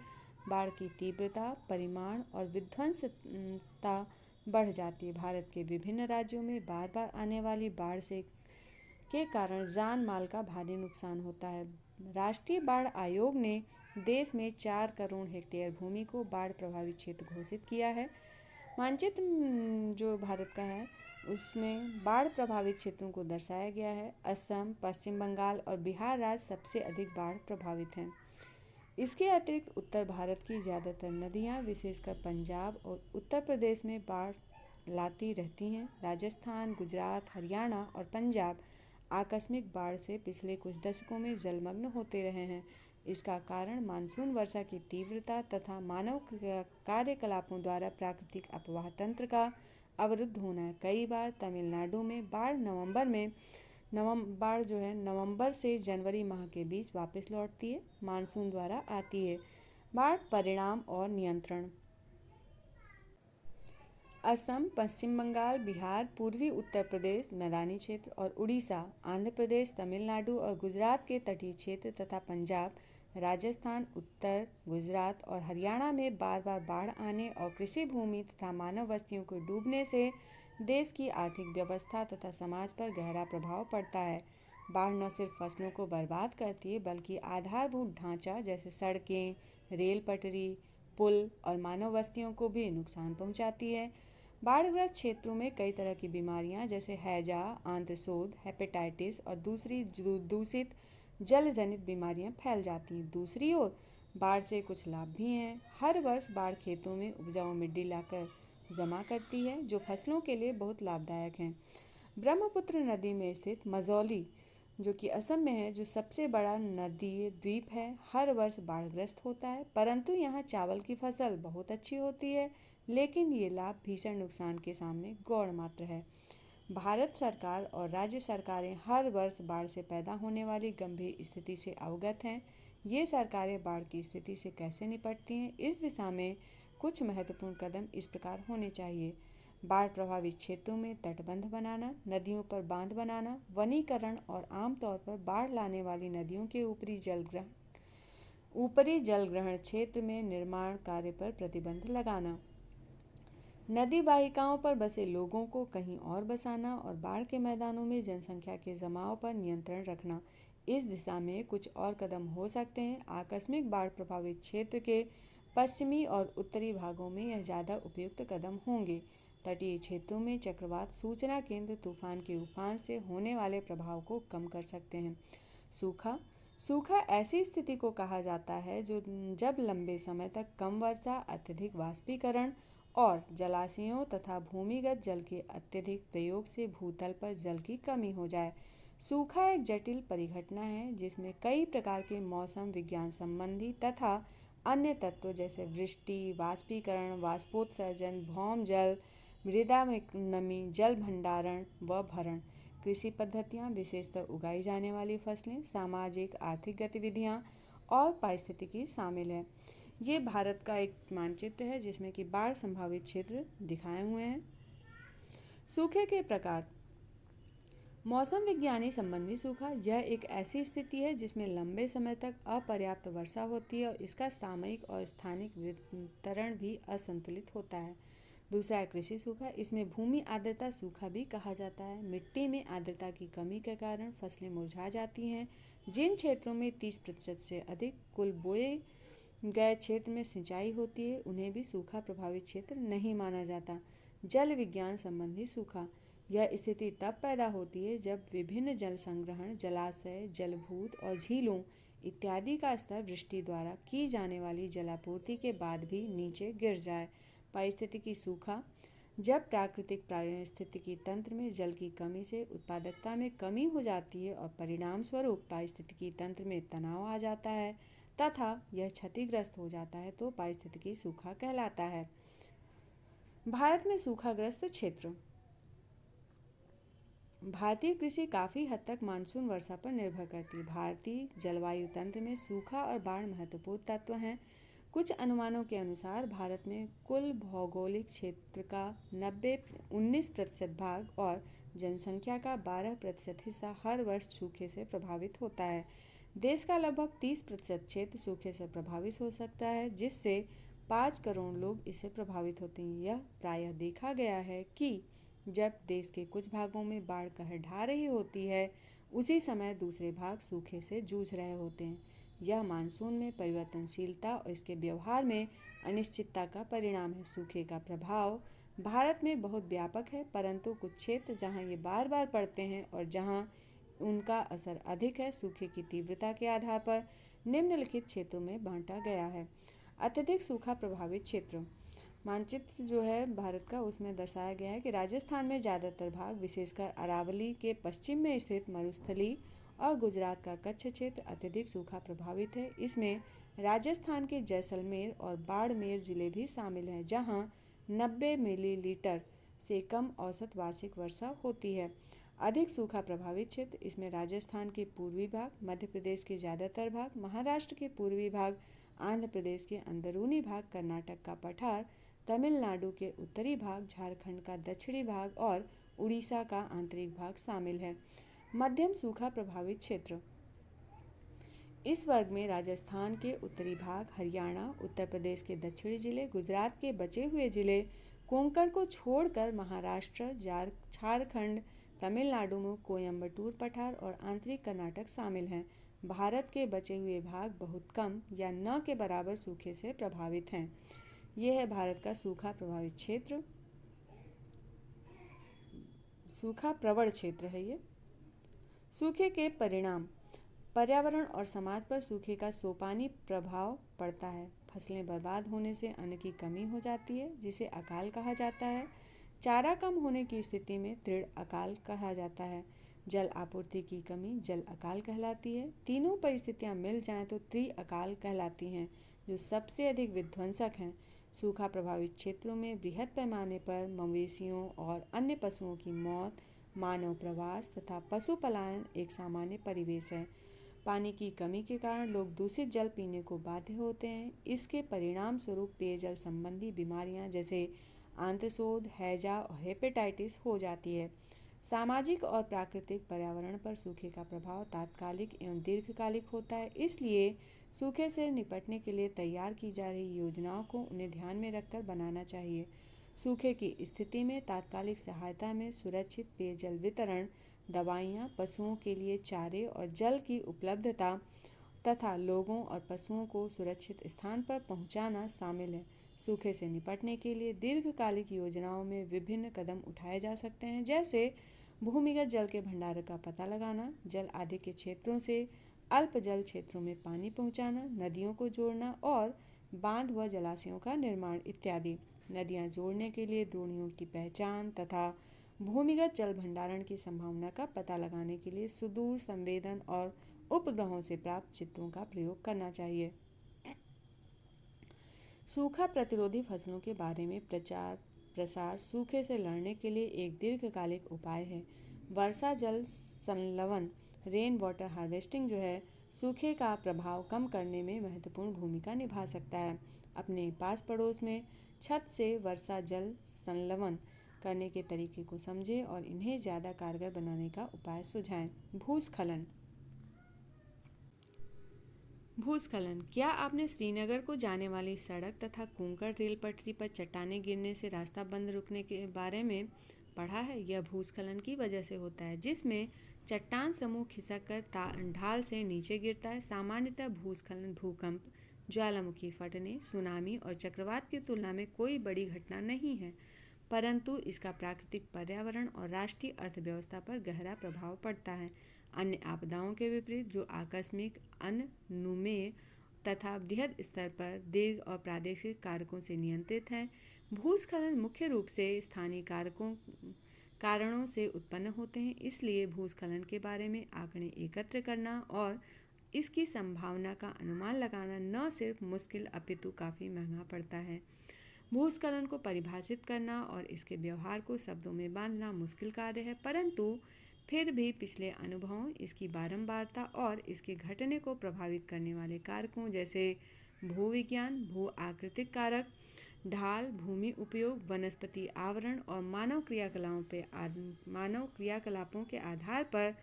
बाढ़ की तीव्रता, परिमाण और विध्वंसता बढ़ जाती है। भारत के विभिन्न राज्यों में बार बार आने वाली बाढ़ के कारण जान माल का भारी नुकसान होता है। राष्ट्रीय बाढ़ आयोग ने देश में 4 करोड़ हेक्टेयर भूमि को बाढ़ प्रभावित क्षेत्र घोषित किया है। मानचित्र जो भारत का है उसमें बाढ़ प्रभावित क्षेत्रों को दर्शाया गया है। असम, पश्चिम बंगाल और बिहार राज्य सबसे अधिक बाढ़ प्रभावित हैं। इसके अतिरिक्त उत्तर भारत की ज़्यादातर नदियाँ विशेषकर पंजाब और उत्तर प्रदेश में बाढ़ लाती रहती हैं। राजस्थान, गुजरात, हरियाणा और पंजाब आकस्मिक बाढ़ से पिछले कुछ दशकों में जलमग्न होते रहे हैं। इसका कारण मानसून वर्षा की तीव्रता तथा मानव कार्यकलापों द्वारा प्राकृतिक अपवाह तंत्र का अवरुद्ध होना है। कई बार तमिलनाडु में बाढ़ जो है नवंबर से जनवरी माह के बीच वापस लौटती है, मानसून द्वारा आती है। बाढ़ परिणाम और नियंत्रण। असम, पश्चिम बंगाल, बिहार, पूर्वी उत्तर प्रदेश, मैदानी क्षेत्र और उड़ीसा, आंध्र प्रदेश, तमिलनाडु और गुजरात के तटीय क्षेत्र तथा पंजाब, राजस्थान, उत्तर गुजरात और हरियाणा में बार बार बाढ़ आने और कृषि भूमि तथा मानव बस्तियों को डूबने से देश की आर्थिक व्यवस्था तथा समाज पर गहरा प्रभाव पड़ता है। बाढ़ न सिर्फ फसलों को बर्बाद करती है बल्कि आधारभूत ढांचा जैसे सड़कें, रेल पटरी, पुल और मानव बस्तियों को भी नुकसान पहुंचाती है। बाढ़ग्रस्त क्षेत्रों में कई तरह की बीमारियां जैसे हैजा, आंत्रशोथ, हेपेटाइटिस और दूसरी दूषित जल जनित बीमारियां फैल जाती हैं। दूसरी ओर बाढ़ से कुछ लाभ भी हैं। हर वर्ष बाढ़ खेतों में उपजाऊ मिट्टी लाकर जमा करती है जो फसलों के लिए बहुत लाभदायक हैं। ब्रह्मपुत्र नदी में स्थित मजौली जो कि असम में है, जो सबसे बड़ा नदी द्वीप है, हर वर्ष बाढ़ग्रस्त होता है, परंतु यहाँ चावल की फसल बहुत अच्छी होती है, लेकिन ये लाभ भीषण नुकसान के सामने गौण मात्र है। भारत सरकार और राज्य सरकारें हर वर्ष बाढ़ से पैदा होने वाली गंभीर स्थिति से अवगत हैं। ये सरकारें बाढ़ की स्थिति से कैसे निपटती हैं, इस दिशा में कुछ महत्वपूर्ण कदम इस प्रकार होने चाहिए। बाढ़ प्रभावित क्षेत्रों में तटबंध बनाना, नदियों पर बांध बनाना, वनीकरण और आमतौर पर बाढ़ लाने वाली नदियों के ऊपरी जलग्रहण क्षेत्र में निर्माण कार्य पर प्रतिबंध लगाना, नदी वाहिकाओं पर बसे लोगों को कहीं और बसाना और बाढ़ के मैदानों में जनसंख्या के जमाव पर नियंत्रण रखना। इस दिशा में कुछ और कदम हो सकते हैं। आकस्मिक बाढ़ प्रभावित क्षेत्र के पश्चिमी और उत्तरी भागों में यह ज़्यादा उपयुक्त कदम होंगे। तटीय क्षेत्रों में चक्रवात सूचना केंद्र तूफान के उफान से होने वाले प्रभाव को कम कर सकते हैं। सूखा ऐसी स्थिति को कहा जाता है जब लंबे समय तक कम वर्षा, अत्यधिक वाष्पीकरण और जलाशयों तथा भूमिगत जल के अत्यधिक प्रयोग से भूतल पर जल की कमी हो जाए। सूखा एक जटिल परिघटना है जिसमें कई प्रकार के मौसम विज्ञान संबंधी तथा अन्य तत्व जैसे वृष्टि, वाष्पीकरण, वाष्पोत्सर्जन, भौम जल, मृदा में नमी, जल भंडारण व भरण, कृषि पद्धतियाँ, विशेषतः उगाई जाने वाली फसलें, सामाजिक आर्थिक गतिविधियाँ और पारिस्थितिकी शामिल है। ये भारत का एक मानचित्र है जिसमें कि बाढ़ संभावित क्षेत्र दिखाए हुए हैं। सूखे के प्रकार। मौसम विज्ञानी संबंधी सूखा यह एक ऐसी स्थिति है जिसमें लंबे समय तक अपर्याप्त वर्षा होती है और इसका सामयिक और स्थानिक वितरण भी असंतुलित होता है। दूसरा है कृषि सूखा। इसमें भूमि आर्द्रता सूखा भी कहा जाता है। मिट्टी में आर्द्रता की कमी के कारण फसलें मुरझा जाती हैं। जिन क्षेत्रों में 30% से अधिक कुल बोए गए क्षेत्र में सिंचाई होती है उन्हें भी सूखा प्रभावित क्षेत्र नहीं माना जाता। जल विज्ञान संबंधी सूखा यह स्थिति तब पैदा होती है जब विभिन्न जल संग्रहण, जलाशय, जलभूत और झीलों इत्यादि का स्तर वृष्टि द्वारा की जाने वाली जलापूर्ति के बाद भी नीचे गिर जाए। पारिस्थितिकी सूखा जब प्राकृतिक पारिस्थितिकी तंत्र में जल की कमी से उत्पादकता में कमी हो जाती है और परिणाम स्वरूप पारिस्थितिकी तंत्र में तनाव आ जाता है तथा यह क्षतिग्रस्त हो जाता है तो पारिस्थितिकी सूखा कहलाता है। भारत में सूखाग्रस्त क्षेत्र। भारतीय कृषि काफ़ी हद तक मानसून वर्षा पर निर्भर करती है। भारतीय जलवायु तंत्र में सूखा और बाढ़ महत्वपूर्ण तत्व हैं। कुछ अनुमानों के अनुसार भारत में कुल भौगोलिक क्षेत्र का 19% भाग और जनसंख्या का 12% हिस्सा हर वर्ष सूखे से प्रभावित होता है। देश का लगभग 30% क्षेत्र सूखे से प्रभावित हो सकता है जिससे 5 करोड़ लोग इससे प्रभावित होते हैं। यह प्रायः देखा गया है कि जब देश के कुछ भागों में बाढ़ कहर ढा रही होती है उसी समय दूसरे भाग सूखे से जूझ रहे होते हैं। यह मानसून में परिवर्तनशीलता और इसके व्यवहार में अनिश्चितता का परिणाम है। सूखे का प्रभाव भारत में बहुत व्यापक है, परंतु कुछ क्षेत्र जहां ये बार बार पड़ते हैं और जहां उनका असर अधिक है। सूखे की तीव्रता के आधार पर निम्नलिखित क्षेत्रों में बांटा गया है। अत्यधिक सूखा प्रभावित क्षेत्र। मानचित्र जो है भारत का, उसमें दर्शाया गया है कि राजस्थान में ज़्यादातर भाग, विशेषकर अरावली के पश्चिम में स्थित मरुस्थली और गुजरात का कच्छ क्षेत्र अत्यधिक सूखा प्रभावित है। इसमें राजस्थान के जैसलमेर और बाड़मेर जिले भी शामिल हैं, जहां 90 मिलीलीटर से कम औसत वार्षिक वर्षा होती है। अधिक सूखा प्रभावित क्षेत्र, इसमें राजस्थान के पूर्वी भाग, मध्य प्रदेश के ज़्यादातर भाग, महाराष्ट्र के पूर्वी भाग, आंध्र प्रदेश के अंदरूनी भाग, कर्नाटक का पठार, तमिलनाडु के उत्तरी भाग, झारखंड का दक्षिणी भाग और उड़ीसा का आंतरिक भाग शामिल है। मध्यम सूखा प्रभावित क्षेत्र, इस वर्ग में राजस्थान के उत्तरी भाग, हरियाणा, उत्तर प्रदेश के दक्षिणी जिले, गुजरात के बचे हुए जिले, कोंकण को छोड़कर महाराष्ट्र, झारखंड, तमिलनाडु में कोयम्बटूर पठार और आंतरिक कर्नाटक शामिल हैं। भारत के बचे हुए भाग बहुत कम या न के बराबर सूखे से प्रभावित हैं। यह है भारत का सूखा प्रभावित क्षेत्र, सूखा प्रवण क्षेत्र है ये। सूखे के परिणाम। पर्यावरण और समाज पर सूखे का सोपानी प्रभाव पड़ता है। फसलें बर्बाद होने से अन्न की कमी हो जाती है, जिसे अकाल कहा जाता है। चारा कम होने की स्थिति में तृण अकाल कहा जाता है। जल आपूर्ति की कमी जल अकाल कहलाती है। तीनों परिस्थितियां मिल जाएं तो त्रि अकाल कहलाती हैं, जो सबसे अधिक विध्वंसक हैं। सूखा प्रभावित क्षेत्रों में बृहद पैमाने पर मवेशियों और अन्य पशुओं की मौत, मानव प्रवास तथा पशु पलायन एक सामान्य परिवेश है। पानी की कमी के कारण लोग दूषित जल पीने को बाध्य होते हैं। इसके परिणाम स्वरूप पेयजल संबंधी बीमारियां जैसे आंत्रशोथ, हैजा और हेपेटाइटिस हो जाती है। सामाजिक और प्राकृतिक पर्यावरण पर सूखे का प्रभाव तात्कालिक एवं दीर्घकालिक होता है। इसलिए सूखे से निपटने के लिए तैयार की जा रही योजनाओं को उन्हें ध्यान में रखकर बनाना चाहिए। सूखे की स्थिति में तात्कालिक सहायता में सुरक्षित पेयजल वितरण, दवाइयाँ, पशुओं के लिए चारे और जल की उपलब्धता तथा लोगों और पशुओं को सुरक्षित स्थान पर पहुँचाना शामिल है। सूखे से निपटने के लिए दीर्घकालिक योजनाओं में विभिन्न कदम उठाए जा सकते हैं, जैसे भूमिगत जल के भंडारण का पता लगाना, जल आदि के क्षेत्रों से अल्प जल क्षेत्रों में पानी पहुँचाना, नदियों को जोड़ना और बांध व जलाशयों का निर्माण इत्यादि। नदियाँ जोड़ने के लिए द्रोणियों की पहचान तथा भूमिगत जल भंडारण की संभावना का पता लगाने के लिए सुदूर संवेदन और उपग्रहों से प्राप्त चित्रों का प्रयोग करना चाहिए। सूखा प्रतिरोधी फसलों के बारे में प्रचार प्रसार सूखे से लड़ने के लिए एक दीर्घकालिक उपाय है। वर्षा जल संलवन, रेन वाटर हार्वेस्टिंग जो है, सूखे का प्रभाव कम करने में महत्वपूर्ण भूमिका निभा सकता है। अपने पास पड़ोस में छत से वर्षा जल संलवन करने के तरीके को समझें और इन्हें ज़्यादा कारगर बनाने का उपाय सुझाएं। भूस्खलन। भूस्खलन। क्या आपने श्रीनगर को जाने वाली सड़क तथा कोंकण रेल पटरी पर चट्टानें गिरने से रास्ता बंद रुकने के बारे में पढ़ा है? यह भूस्खलन की वजह से होता है, जिसमें चट्टान समूह खिसक कर ढाल से नीचे गिरता है। सामान्यतः भूस्खलन भूकंप, ज्वालामुखी फटने, सुनामी और चक्रवात की तुलना में कोई बड़ी घटना नहीं है, परंतु इसका प्राकृतिक पर्यावरण और राष्ट्रीय अर्थव्यवस्था पर गहरा प्रभाव पड़ता है। अन्य आपदाओं के विपरीत, जो आकस्मिक, अनुमेय तथा बृहद स्तर पर दीर्घ और प्रादेशिक कारकों से नियंत्रित हैं, भूस्खलन मुख्य रूप से स्थानीय कारणों से उत्पन्न होते हैं। इसलिए भूस्खलन के बारे में आंकड़े एकत्र करना और इसकी संभावना का अनुमान लगाना न सिर्फ मुश्किल अपितु काफ़ी महंगा पड़ता है। भूस्खलन को परिभाषित करना और इसके व्यवहार को शब्दों में बांधना मुश्किल कार्य है, परंतु फिर भी पिछले अनुभवों, इसकी बारंबारता और इसके घटने को प्रभावित करने वाले कारकों जैसे भूविज्ञान, भू आकृतिक कारक, ढाल, भूमि उपयोग, वनस्पति आवरण और मानव क्रियाकलापों के आधार पर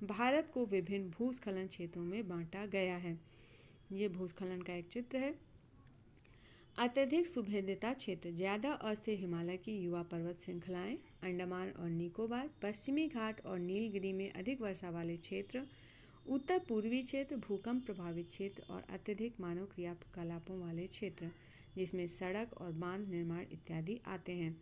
भारत को विभिन्न भूस्खलन क्षेत्रों में बांटा गया है। ये भूस्खलन का एक चित्र है। अत्यधिक सुभेद्यता क्षेत्र, ज़्यादा अस्थिर हिमालय की युवा पर्वत श्रृंखलाएं, अंडमान और निकोबार, पश्चिमी घाट और नीलगिरी में अधिक वर्षा वाले क्षेत्र, उत्तर पूर्वी क्षेत्र, भूकंप प्रभावित क्षेत्र और अत्यधिक मानव क्रियाकलापों वाले क्षेत्र, जिसमें सड़क और बांध निर्माण इत्यादि आते हैं।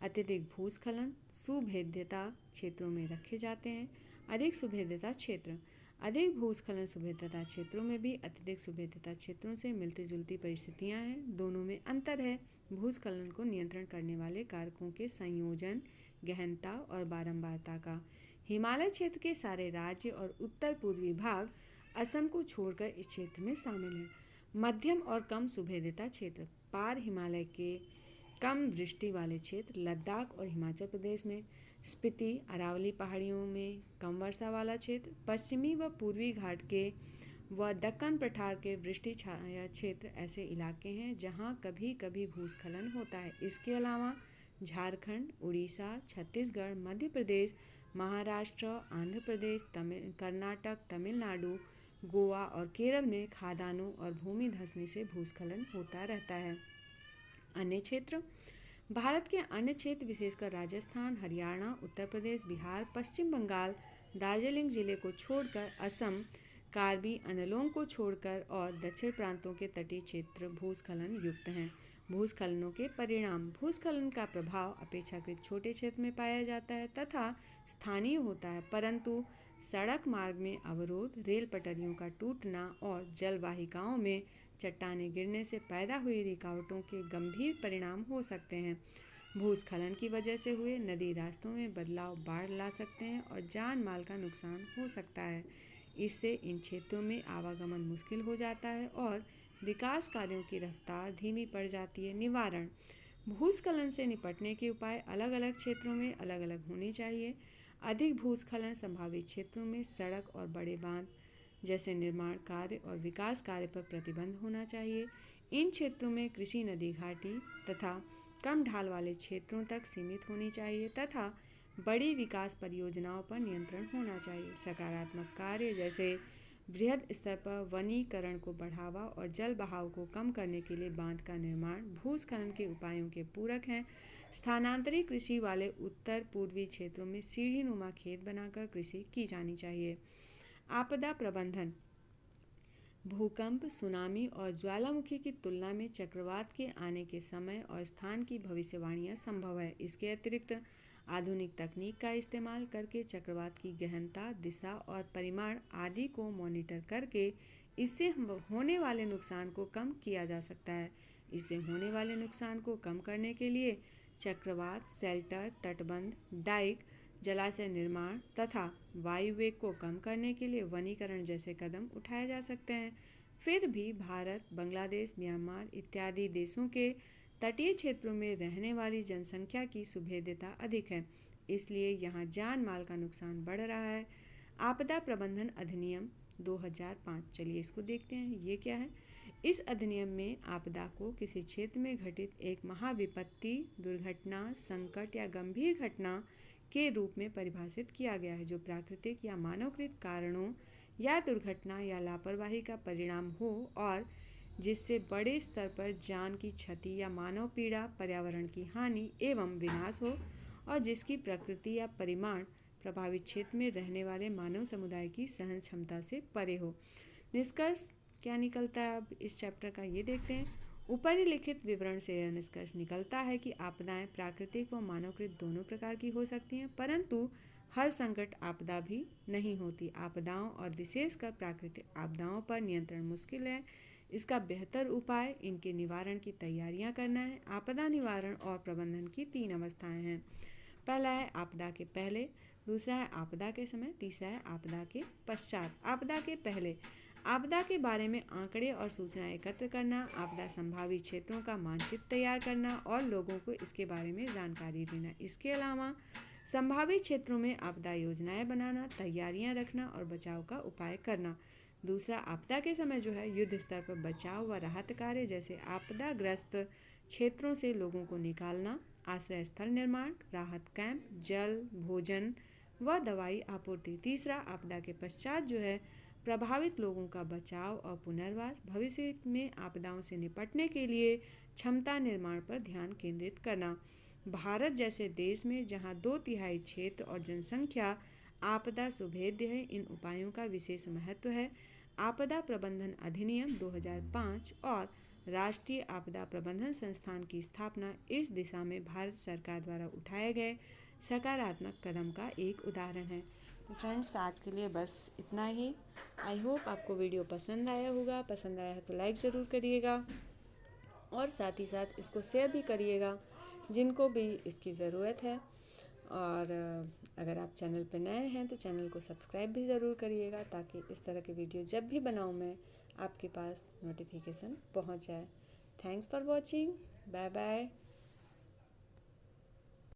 अत्यधिक भूस्खलन सुभेद्यता क्षेत्रों में रखे जाते हैं। अधिक सुभेद्यता क्षेत्र। अधिक भूस्खलन सुभेद्यता क्षेत्रों में भी अत्यधिक सुभेद्यता क्षेत्रों से मिलती जुलती परिस्थितियां हैं। दोनों में अंतर है। भूस्खलन को नियंत्रण करने वाले कारकों के संयोजन, गहनता और बारंबारता का। हिमालय क्षेत्र के सारे राज्य और उत्तर पूर्वी भाग असम को छोड़कर इस क्षेत्र में शामिल हैं। मध्यम और कम सुभेद्यता क्षेत्र। पार हिमालय के कम वृष्टि वाले क्षेत्र लद्दाख और हिमाचल प्रदेश में। स्पीति, अरावली पहाड़ियों में कम वर्षा वाला क्षेत्र। पश्चिमी व पूर्वी घाट के व दक्कन पठार के वृष्टि छाया क्षेत्र ऐसे इलाके हैं जहां कभी कभी भूस्खलन होता है। इसके अलावा झारखंड, उड़ीसा, छत्तीसगढ़, मध्य प्रदेश, महाराष्ट्र, आंध्र प्रदेश, कर्नाटक, तमिलनाडु, गोवा और केरल में खदानों और भूमि धंसने से भूस्खलन होता रहता है। अन्य क्षेत्र। भारत के अन्य क्षेत्र विशेषकर राजस्थान, हरियाणा, उत्तर प्रदेश, बिहार, पश्चिम बंगाल, दार्जिलिंग जिले को छोड़कर असम, कार्बी अनलोंग को छोड़कर और दक्षिण प्रांतों के तटीय क्षेत्र भूस्खलन युक्त हैं। भूस्खलनों के परिणाम। भूस्खलन का प्रभाव अपेक्षाकृत छोटे क्षेत्र में पाया जाता है तथा स्थानीय होता है, परंतु सड़क मार्ग में अवरोध, रेल पटरियों का टूटना और जलवाहिकाओं में चट्टानें गिरने से पैदा हुई रुकावटों के गंभीर परिणाम हो सकते हैं। भूस्खलन की वजह से हुए नदी रास्तों में बदलाव बाढ़ ला सकते हैं और जान माल का नुकसान हो सकता है। इससे इन क्षेत्रों में आवागमन मुश्किल हो जाता है और विकास कार्यों की रफ्तार धीमी पड़ जाती है। निवारण। भूस्खलन से निपटने के उपाय अलग अलग क्षेत्रों में अलग अलग होने चाहिए। अधिक भूस्खलन संभावित क्षेत्रों में सड़क और बड़े बांध जैसे निर्माण कार्य और विकास कार्य पर प्रतिबंध होना चाहिए। इन क्षेत्रों में कृषि नदी घाटी तथा कम ढाल वाले क्षेत्रों तक सीमित होनी चाहिए तथा बड़ी विकास परियोजनाओं पर नियंत्रण होना चाहिए। सकारात्मक कार्य जैसे बृहद स्तर पर वनीकरण को बढ़ावा और जल बहाव को कम करने के लिए बांध का निर्माण भूस्खलन के उपायों के पूरक हैं। स्थानांतरित कृषि वाले उत्तर पूर्वी क्षेत्रों में सीढ़ी नुमा खेत बनाकर कृषि की जानी चाहिए। आपदा प्रबंधन। भूकंप, सुनामी और ज्वालामुखी की तुलना में चक्रवात के आने के समय और स्थान की भविष्यवाणियां संभव है। इसके अतिरिक्त आधुनिक तकनीक का इस्तेमाल करके चक्रवात की गहनता, दिशा और परिमाण आदि को मॉनिटर करके इससे होने वाले नुकसान को कम किया जा सकता है। इससे होने वाले नुकसान को कम करने के लिए चक्रवात शेल्टर, तटबंध, डाइक, जलाशय निर्माण तथा वायु वेग को कम करने के लिए वनीकरण जैसे कदम उठाए जा सकते हैं। फिर भी भारत, बांग्लादेश, म्यांमार इत्यादि देशों के तटीय क्षेत्रों में रहने वाली जनसंख्या की सुभेद्यता अधिक है, इसलिए यहाँ जान माल का नुकसान बढ़ रहा है। आपदा प्रबंधन अधिनियम 2005। चलिए इसको देखते हैं, ये क्या है। इस अधिनियम में आपदा को किसी क्षेत्र में घटित एक महाविपत्ति, दुर्घटना, संकट या गंभीर घटना के रूप में परिभाषित किया गया है जो प्राकृतिक या मानवकृत कारणों या दुर्घटना या लापरवाही का परिणाम हो और जिससे बड़े स्तर पर जान की क्षति या मानव पीड़ा, पर्यावरण की हानि एवं विनाश हो और जिसकी प्रकृति या परिमाण प्रभावित क्षेत्र में रहने वाले मानव समुदाय की सहन क्षमता से परे हो। निष्कर्ष क्या निकलता है अब इस चैप्टर का, ये देखते हैं। ऊपर लिखित विवरण से यह निष्कर्ष निकलता है कि आपदाएं प्राकृतिक व मानवकृत दोनों प्रकार की हो सकती हैं, परंतु हर संकट आपदा भी नहीं होती। आपदाओं और विशेषकर प्राकृतिक आपदाओं पर नियंत्रण मुश्किल है। इसका बेहतर उपाय इनके निवारण की तैयारियां करना है। आपदा निवारण और प्रबंधन की 3 अवस्थाएं हैं। पहला है आपदा के पहले, दूसरा है आपदा के समय, तीसरा है आपदा के पश्चात। आपदा के पहले। आपदा के बारे में आंकड़े और सूचनाएं एकत्र करना, आपदा संभावित क्षेत्रों का मानचित्र तैयार करना और लोगों को इसके बारे में जानकारी देना। इसके अलावा संभावित क्षेत्रों में आपदा योजनाएं बनाना, तैयारियां रखना और बचाव का उपाय करना। दूसरा आपदा के समय जो है युद्ध स्तर पर बचाव व राहत कार्य जैसे आपदाग्रस्त क्षेत्रों से लोगों को निकालना, आश्रय स्थल निर्माण, राहत कैंप, जल, भोजन व दवाई आपूर्ति। तीसरा आपदा के पश्चात जो है प्रभावित लोगों का बचाव और पुनर्वास, भविष्य में आपदाओं से निपटने के लिए क्षमता निर्माण पर ध्यान केंद्रित करना। भारत जैसे देश में जहां 2/3 क्षेत्र और जनसंख्या आपदा सुभेद्य है, इन उपायों का विशेष महत्व है। आपदा प्रबंधन अधिनियम 2005 और राष्ट्रीय आपदा प्रबंधन संस्थान की स्थापना इस दिशा में भारत सरकार द्वारा उठाए गए सकारात्मक कदम का एक उदाहरण है। तो फ्रेंड्स आज के लिए बस इतना ही। आई होप आपको वीडियो पसंद आया होगा। पसंद आया है तो लाइक ज़रूर करिएगा और साथ ही साथ इसको शेयर भी करिएगा जिनको भी इसकी ज़रूरत है। और अगर आप चैनल पर नए हैं तो चैनल को सब्सक्राइब भी ज़रूर करिएगा ताकि इस तरह के वीडियो जब भी बनाऊँ मैं आपके पास नोटिफिकेशन पहुंच जाए। Thanks for watching. Bye bye.